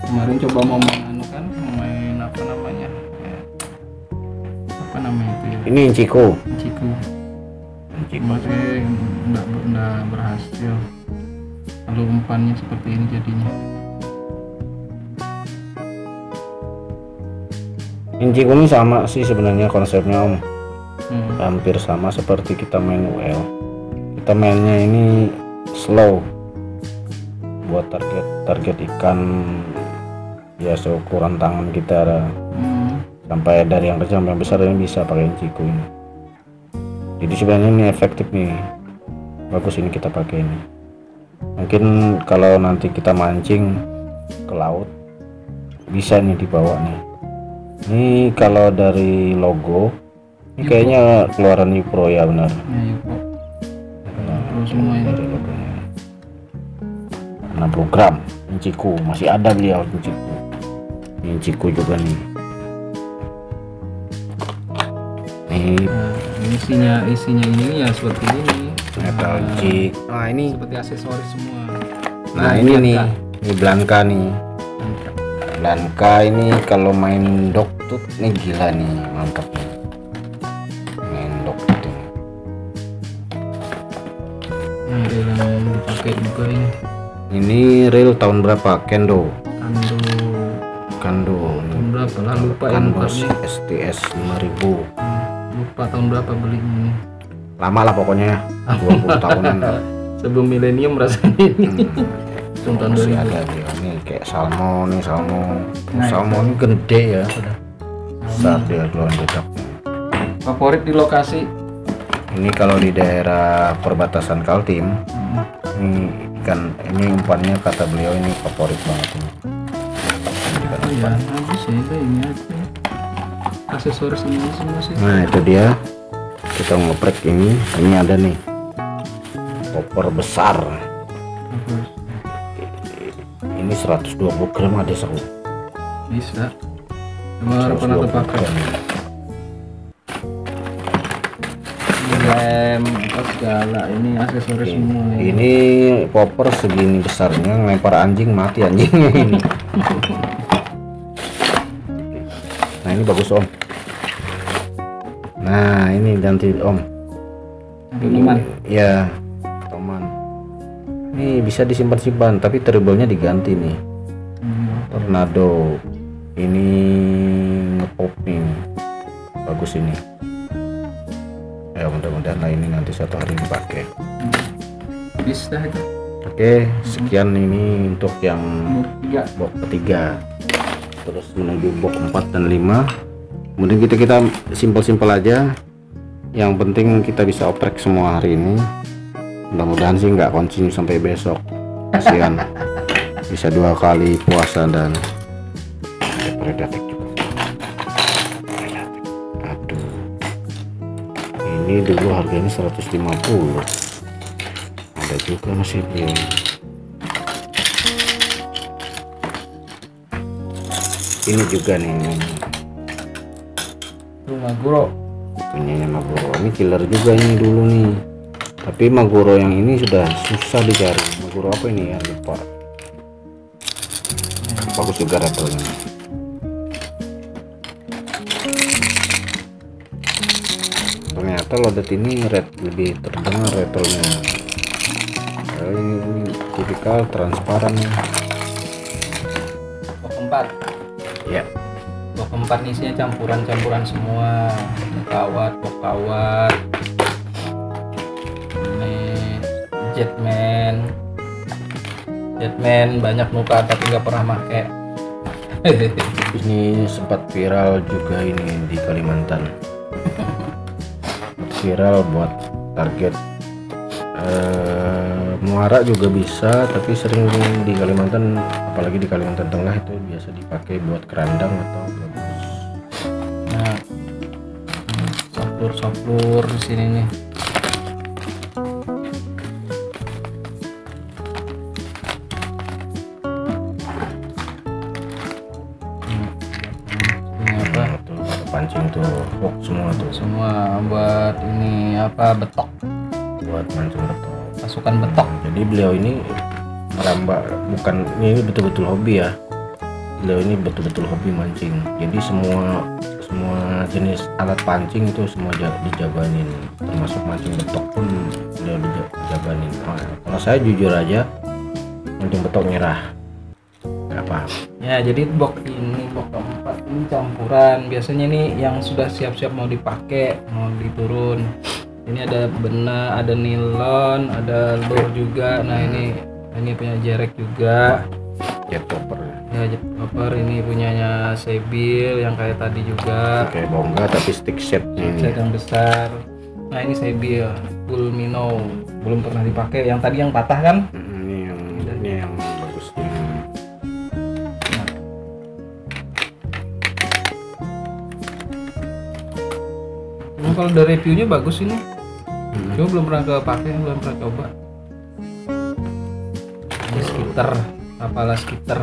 Kemarin coba mau main anu kan, mau main apa namanya? Ya. Apa namanya itu ya? Ini Ichiko. Ciku. Ichiko. Masih enggak berhasil. Kalau umpannya seperti ini jadinya. Inciku ini sama sih sebenarnya konsepnya Om, Hmm. hampir sama seperti kita main UL. Kita mainnya ini slow, buat target ikan ya seukuran tangan kita, sampai dari yang kecil sampai yang besar ini bisa pakai inciku ini. Jadi sebenarnya ini efektif nih, bagus ini kita pakai ini. Mungkin kalau nanti kita mancing ke laut bisa nih dibawa nih. Ini kalau dari logo ini kayaknya keluaran Pro ya, benar. Ya, Yupo. Pro semua ini. Dari logonya 60 gram inciku, masih ada beliau inciku. Ini inciku juga nih. Nih Nah, isinya ini ya seperti ini. metal jig. Nah ini, Seperti aksesoris semua. nah ini nih, ini Blanka nih. Blanka ini kalau main dok tuh nih gila nih, mantap nih. Main dok itu. Nah, ada yang dipakai juga ini. Ini reel tahun berapa? Kendo. Kando. Tahun berapa lah, lupa ya Kando nukarnya. STS 5000. Lupa tahun berapa belinya ini. Lama lah pokoknya, 20 tahunan. Sebelum milenium rasanya ini. Tahun Masih 2000. ada dia nih kayak salmon nih, salmon. Nah, Salmon ini gede ya, sudah. Besar dia duluan dedak. Favorit di lokasi. Ini kalau di daerah perbatasan Kaltim, ini ikan ini umpannya kata beliau ini favorit banget ini. Iya, habis ya itu ini aja. Aksesoris ini semua sih. Nah itu dia, kita ngoprek ini ada nih koper besar. Ini 120 gram ada seru. Bisa. Cuma pernah terpakai. Lem apa segala ini aksesoris semua. Ini popper segini besarnya, ngelempar anjing mati anjingnya ini. Nah ini bagus Om. Nah ini ganti Om. Minuman. Ya, teman. Ini bisa disimpan-simpan, tapi treble-nya diganti nih. Tornado. Ini ngepop nih. Bagus ini. Ya mudah-mudahan lah ini nanti suatu hari dipakai. Bisa itu. Oke, sekian ini untuk yang Tiga. box ketiga. Terus menuju box 4 dan 5. Kemudian kita simpel-simpel aja. Yang penting kita bisa oprek semua hari ini. Mudah-mudahan sih nggak continue sampai besok. Kasihan. Bisa 2 kali puasa dan predatik juga. Aduh. Ini dulu harganya 150. Ada juga masih belum. Ini juga nih Itu Maguro. punyanya Maguro. Ini killer juga ini dulu nih, tapi Maguro yang ini sudah susah dicari. Maguro apa ini ya, lupa. Bagus juga rattlenya. Ternyata lodet ini lebih terdengar rattlenya. Ini tipikal transparan ya. Box 4. Ya. Box 4 nih isinya campuran semua. Kawat, box kawat. Ini Jetman banyak muka tapi nggak pernah make. Ini sempat viral juga ini di Kalimantan. Viral buat target muara juga bisa, tapi sering di Kalimantan, apalagi di Kalimantan Tengah itu biasa dipakai buat kerandang atau gabus. Nah, soplur di sini nih. Ini apa? Tuh pancing tuh hook semua tuh Semua buat ini apa, betok, buat mancing betul. pasukan betok. Jadi beliau ini merambah, bukan ini betul-betul hobi ya. Beliau ini betul-betul hobi mancing. Jadi semua jenis alat pancing itu semua dijabanin, termasuk mancing betok pun beliau dijabanin. Kalau saya jujur aja mancing betok nyerah, nggak apa. Ya, jadi box ini box keempat Ini campuran, biasanya nih yang sudah siap-siap mau dipakai, mau diturun. Ini ada benang, ada nilon, ada lur juga. Nah ini punya Jerek juga. Jet popper Ya jet popper, ini punyanya Sebil yang kayak tadi juga. kayak bongga tapi stick setnya ini. Set yang besar. Nah ini Sebil full Mino, belum pernah dipakai. Yang tadi yang patah kan? Ini yang bagus ini. Nah, kalau dari reviewnya bagus ini. Cuma belum pernah kepake, belum pernah coba. Ini skitter, apalah skitter.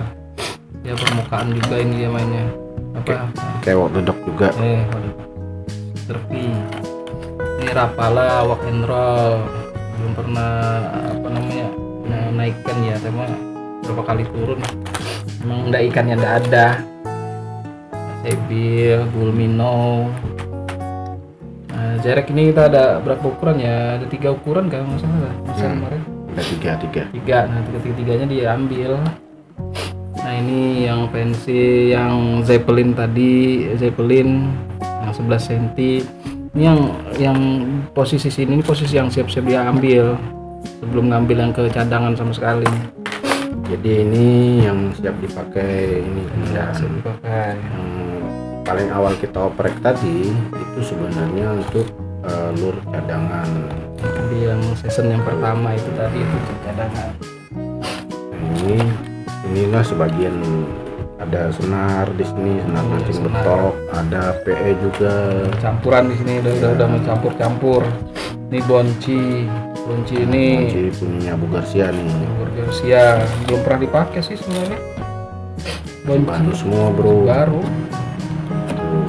Ya permukaan juga ini dia mainnya. Apa? Kayak walk the dog juga. Waduh. Terpi. Ini Rapala walk and roll. Belum pernah apa namanya naikkan ya, sama berapa kali turun. Emang enggak ikannya enggak ada. Sebil, Bulmino. Nah, Jerek ini kita ada berapa ukuran ya? Ada 3 ukuran kan masalah kemarin. Ada tiga. 3. Nah, tiga-tiganya diambil. Nah, ini yang pensi yang Zeppelin tadi, Zeppelin yang 11 cm. Ini yang posisi sini, ini posisi yang siap-siap dia ambil sebelum ngambil yang ke cadangan sama sekali. Jadi ini yang siap dipakai ini. Ya, siap dipakai. Yang paling awal kita oprek tadi itu sebenarnya untuk lur cadangan. Jadi yang season yang pertama itu tadi itu cadangan. Nah, inilah sebagian ada senar di sini, senar mancing betok, ada PE juga. Campuran di sini udah mencampur-campur. Ini bonci ini punya Abu Garcia nih. Garcia belum pernah dipakai sih sebenarnya. Bonci Baru semua bro. baru. Tuh,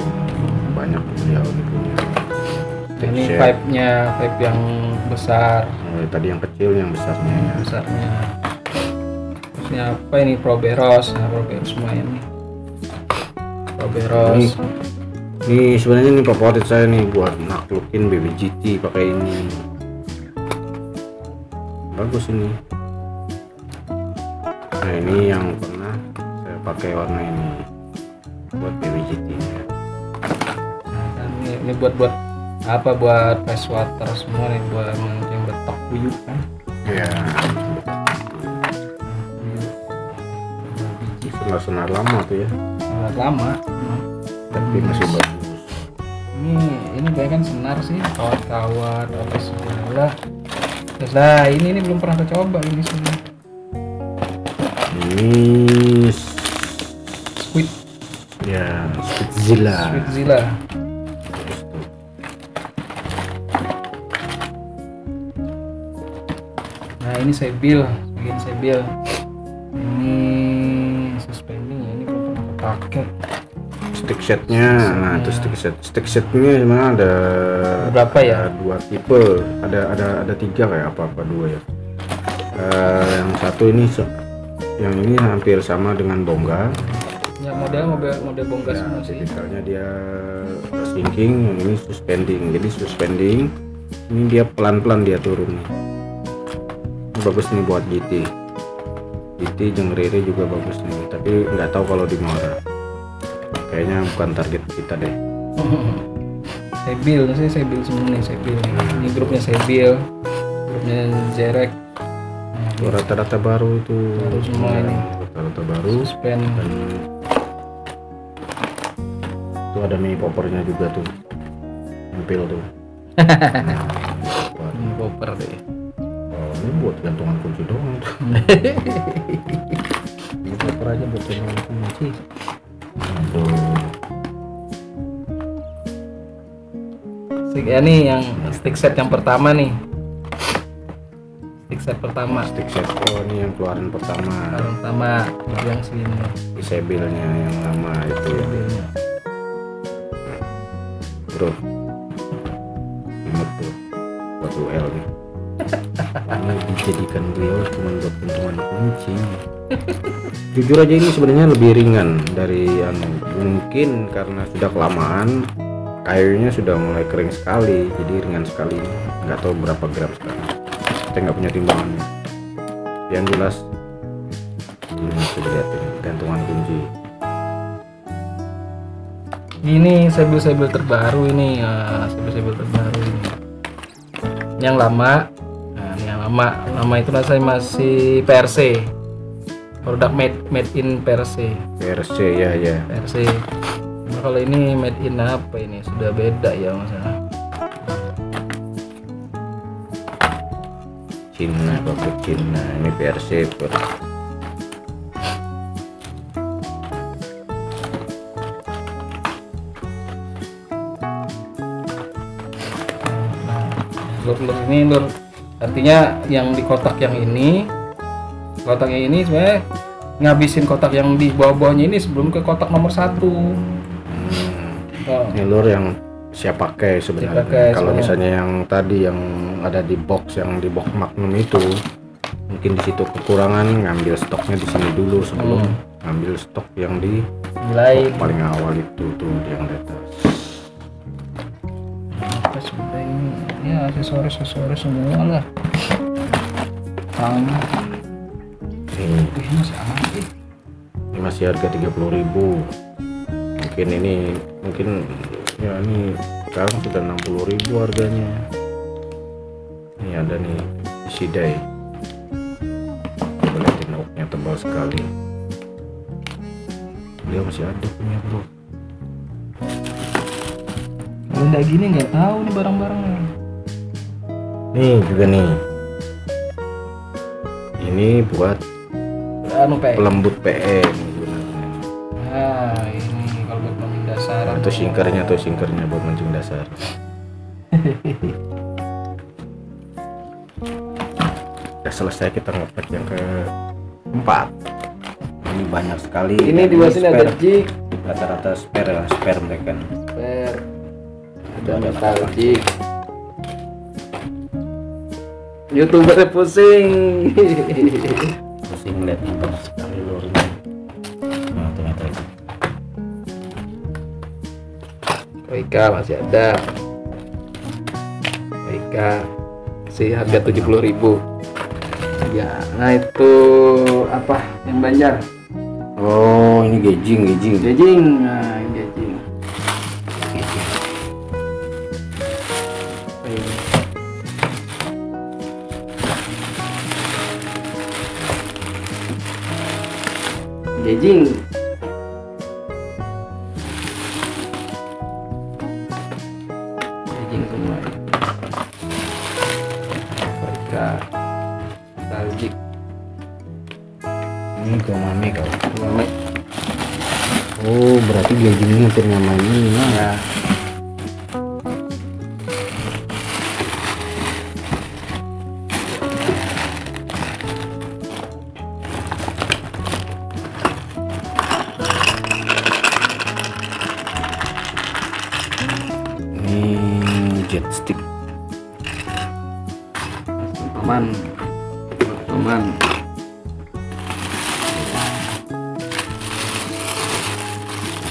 banyak beliau ini punya. Ini Set. pipe yang besar. Tadi yang kecil, yang besarnya ya. Besarnya. Terusnya apa ini Proberos? Nah, Proberos semua ini. Proberos. Ini sebenarnya ini favorit saya nih buat naklukin baby GT pakai ini. Bagus ini. Nah ini yang pernah saya pakai warna ini buat baby GT nya. Nah, ini buat apa, buat face water semua nih, buat mancing betok puyuh kan. Ya. Senar lama tuh ya. Sangat lama. Tapi masih bagus. Ini banyak kan senar sih, kawan-kawan apa segala. Terus nah ini belum pernah coba ini semua. Ini Squid. ya Squidzilla. Squidzilla. Nah ini Sebil, bagian Sebil. Ini suspending ya, ini belum pernah kepake. Stick setnya, nah itu stick setnya sebenarnya ada Berapa ya? Ada 2 tipe, ada 3 kayak apa 2 ya. Yang satu ini yang ini hampir sama dengan bongga. Ya model bongga Ya, semua sih. tipikalnya dia sinking, yang ini suspending. Jadi suspending ini dia pelan-pelan dia turun nih. Ini bagus nih buat GT. GT Jengrere juga bagus nih, tapi nggak tahu kalau di Muara. Kayaknya bukan target kita deh. Sebil, saya Sebil semua nih, Sebil. Ini grupnya Sebil, grupnya Jerek. Tuh, rata-rata baru itu. Baru semua ini. Rata-rata baru. Suspend. Dan itu ada mini poppernya juga tuh, nempel tuh. Nah, Ini popper deh. oh, ini buat gantungan kunci doang tuh. Ini popper aja buat gantungan kunci. Aduh. Ya nih yang stick set yang pertama nih. Stick set pertama. Stick set, oh ini yang keluaran pertama. Yang sini. Sebilnya yang lama itu ya. Sebilnya. Bro, ingat tuh batu L nih. Ini dijadikan beliau cuma buat gantungan kunci. Jujur aja ini sebenarnya lebih ringan dari yang mungkin karena sudah kelamaan kayunya sudah mulai kering sekali, jadi ringan sekali. Nggak tahu berapa gram sekarang. Saya nggak punya timbangannya. Yang jelas ini bisa dilihat ini gantungan kunci. Ini sebel-sebel terbaru ini ya, sebel-sebel terbaru ini. Yang lama, nah ini yang lama itu rasanya masih PRC, produk made in PRC. PRC ya. PRC. Nah, kalau ini made in apa ini? Sudah beda ya masalah. Cina, pabrik Cina. Ini PRC. Lur ini lur, artinya yang di kotak yang ini sebenarnya ngabisin kotak yang di bawah-bawahnya ini sebelum ke kotak nomor 1. Ini lur yang siap pakai sebenarnya. Kalau misalnya yang tadi yang ada di box, yang di box Magnum itu mungkin di situ kekurangan, ngambil stoknya di sini dulu sebelum ngambil stok yang di lain paling awal itu tuh yang di atas. Sudah ini ya aksesoris semua lah. Sama Ini masih aman sih. ini masih harga 30.000. Mungkin ya ini sekarang sudah 60.000 harganya. Ini ada nih isi dye. Coba lihatin oknya tebal sekali. Dia masih ada punya bro. Kalau nggak gini nggak tahu nih barang-barangnya. Nih juga nih. Ini buat pelembut PE gunanya. Nah ini kalau buat mancing dasar. Itu singkernya buat mancing dasar. Udah selesai kita ngepek yang keempat. Ini banyak sekali. Ini di bawah sini ada jig. Rata-rata spare mereka. Spare. Ada metal jig. YouTuber pusing. Pusing lihatnya banyak sekali lurnya. Nah, ternyata itu. Koika masih ada. Koika sih harga 70.000. Ya, nah itu apa yang Banjar? Oh, ini gauging. Nah ini gauging. Gauging. Gauging semua. Koika. Nostalgic. Ini Gomame kau. Gomame. Oh, berarti gaugingnya hampir nyamain ini lah. Ya. Ini jet stick. Teman.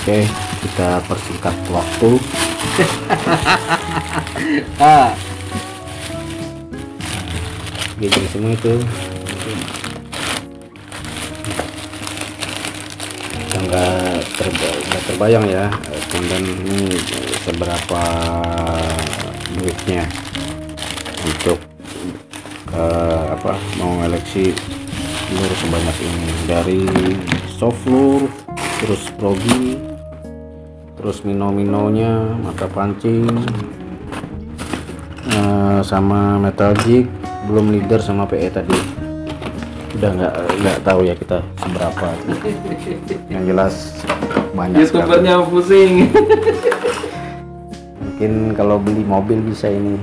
Oke, kita persingkat waktu. Gauging semua itu. Nggak terbayang ya, kemudian ini seberapa duitnya untuk mau ngeleksi lure sebanyak ini, dari soft lure, terus progi, terus minonya, mata pancing, sama metal jig, belum leader sama PE tadi. Udah nggak tahu ya kita seberapa. Yang jelas banyak. YouTubernya pusing. Mungkin kalau beli mobil bisa ini.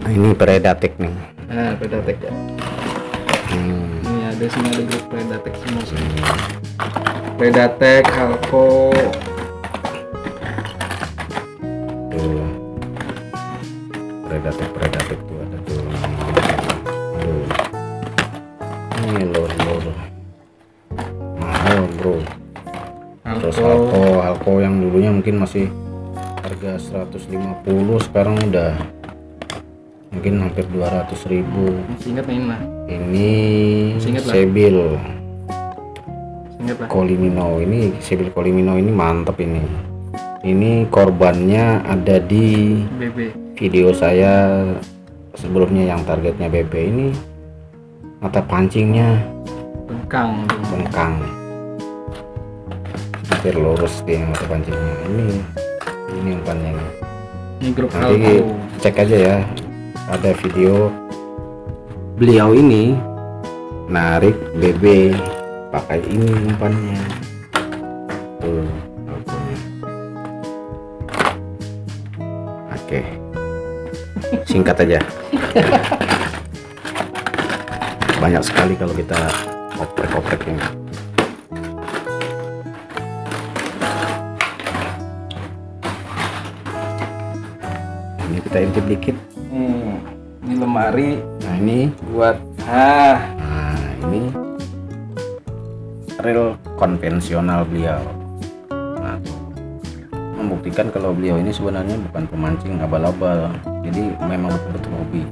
Nah, ini Predatek nih. Nah, Predatek ya. Ini ada semua, ada grup Predatek semua sih. Predatek, Halco. Tuh. Predatek tuh ada tuh. Ini lor mahal bro. Terus Halco yang dulunya mungkin masih harga 150, sekarang udah mungkin hampir 200.000. Masih ingat nih lah. Ini Masih ingat lah. Sebil Colimino ini, Sibyl Colimino ini mantap ini. Ini korbannya ada di BB. video saya sebelumnya yang targetnya BB ini. Mata pancingnya Bengkang. hampir lurus dia mata pancingnya. Ini umpannya ini. Ini grup Nanti Alto. cek aja ya, ada video beliau ini narik BB pakai ini umpannya tuh. Oke, singkat aja. Banyak sekali kalau kita oprek-oprek ini. Ini kita intip dikit. Ini lemari Nah ini buat ini reel konvensional beliau. Nah, tuh. Membuktikan kalau beliau ini sebenarnya bukan pemancing abal-abal, jadi memang betul-betul hobi.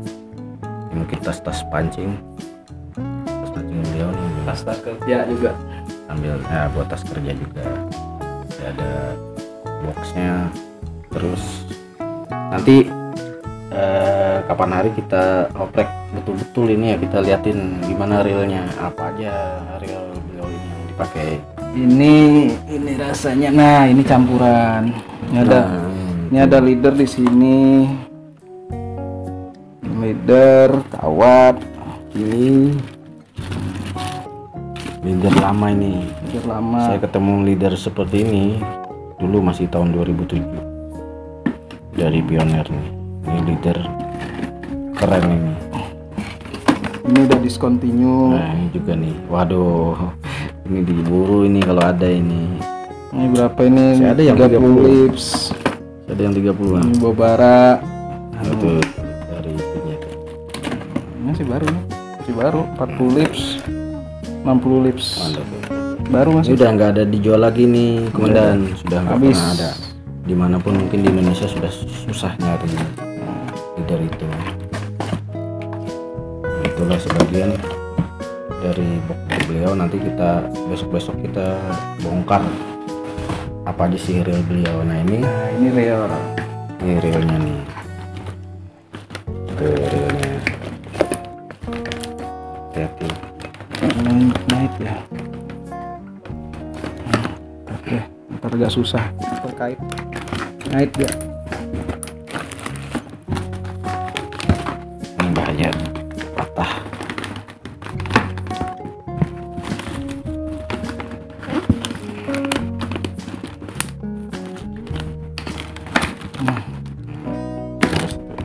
Ini mungkin tas pancing beliau nih, tas kerja juga. ambil buat tas kerja juga. Ada boxnya. Terus nanti kapan hari kita oprek betul-betul ini ya, kita liatin gimana reelnya, apa aja reel beliau ini yang dipakai. Ini rasanya. Nah, ini campuran. Ini ada leader di sini. Leader, kawat. Ini leader lama ini. Leader lama. Saya ketemu leader seperti ini dulu masih tahun 2007 dari Pioneer nih. Ini leader keren ini. Ini udah discontinue. Nah ini juga nih, waduh, ini diburu ini kalau ada ini. Ini berapa ini? Saya ada yang 30 lips. Ada yang 30 Ini Bobara. itu dari itunya. Ini masih baru nih. Masih baru 40 lips. 60 lips. Mantap. Baru Ini masih. udah nggak ada dijual lagi nih, komandan. Sudah nggak Habis. pernah ada. Dimanapun mungkin di Indonesia sudah susah nyari leader itu. Itulah sebagian dari box beliau. Nanti kita besok kita bongkar apa aja sih reel beliau. Nah ini Real. reelnya nih. Tuh reelnya. Hati-hati. Naik ya. Oke, ntar agak susah terkait. Naik ya. Ini bahaya patah.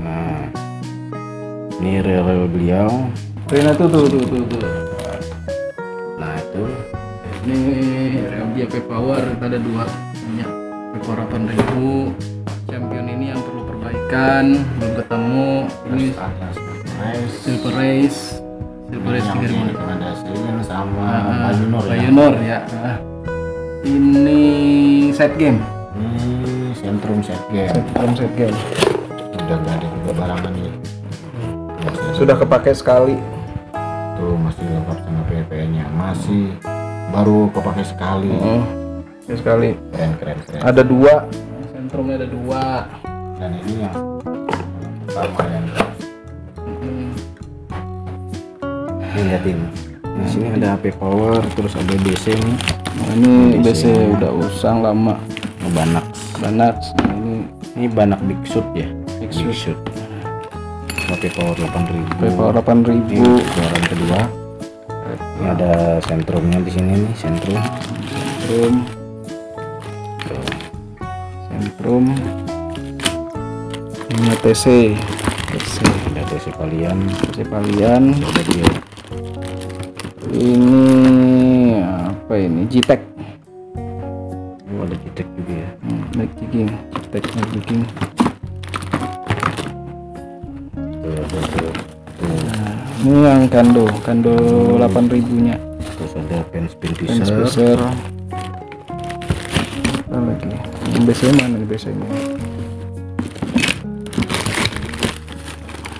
Nah, ini reel beliau. Rena tuh. Nah itu Ini RMJP Power, ada dua banyak. Power 8000. Champion ini yang perlu perbaikan, belum ketemu. Ini Silver Race 3000. sama Pioneer ya. Ini set game. Ini Centrum set game. Set game. Udah nggak ada juga barangan ini. Sudah kepake sekali. Tuh masih lengkap sama PP-nya, masih baru kepake sekali. Ya sekali. Keren. Ada dua. Sentrumnya ada dua. Dan ini yang pertama yang lihatin. Di sini ada HP Power, terus ada DC nih. Nah, ini BC udah usang lama. Banak. Nah, Ini banak Big Shoot ya. Big Shoot. HP Power 8000. Power Ini 8000. keluaran kedua. Ini ada sentrumnya di sini nih, sentrum. Sentrum. Ini TC. Ada TC kalian. TC palian. Ada dia. Ini apa ini? G-Tech. Oh, ada jitek juga ya. Black Jigging. G-Tech Black Jigging. Tuh. Ini yang kando 8000-nya. Terus ada pen spin Fence teaser. Fisher. Apa lagi? Yang BC mana nih BC-nya?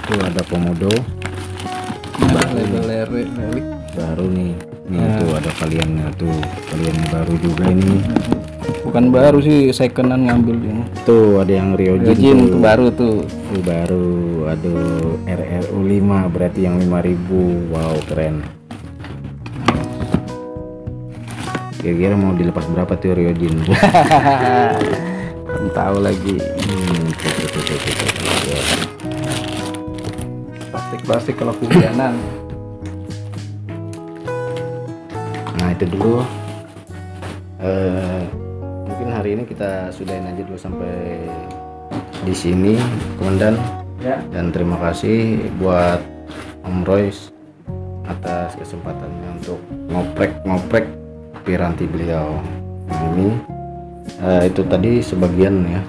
Tuh ada komodo Label relik. baru nih. Nih tuh ada juga kalian tuh, kalian baru juga ini. Bukan baru sih, secondan ngambil ini. Tuh ada yang Ryojin Tuh baru tuh. Baru, aduh, RRU 5 berarti yang 5.000. Wow, keren. Kira-kira mau dilepas berapa tuh Ryojin? Belum tahu lagi. Plastik kalau kehujanan. Nah itu dulu. Mungkin hari ini kita sudahin aja dulu sampai di sini, Komandan. Ya. Dan terima kasih buat Om Royce atas kesempatannya untuk ngoprek piranti beliau. Nah, ini itu tadi sebagian ya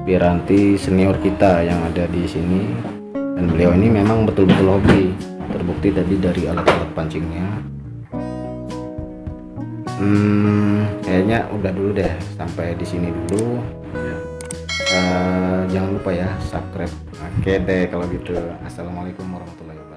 piranti senior kita yang ada di sini, dan beliau ini memang betul-betul hobi, terbukti tadi dari alat-alat pancingnya. Kayaknya udah dulu deh, sampai di sini dulu. Jangan lupa ya subscribe. Oke deh kalau gitu. Assalamualaikum warahmatullahi wabarakatuh.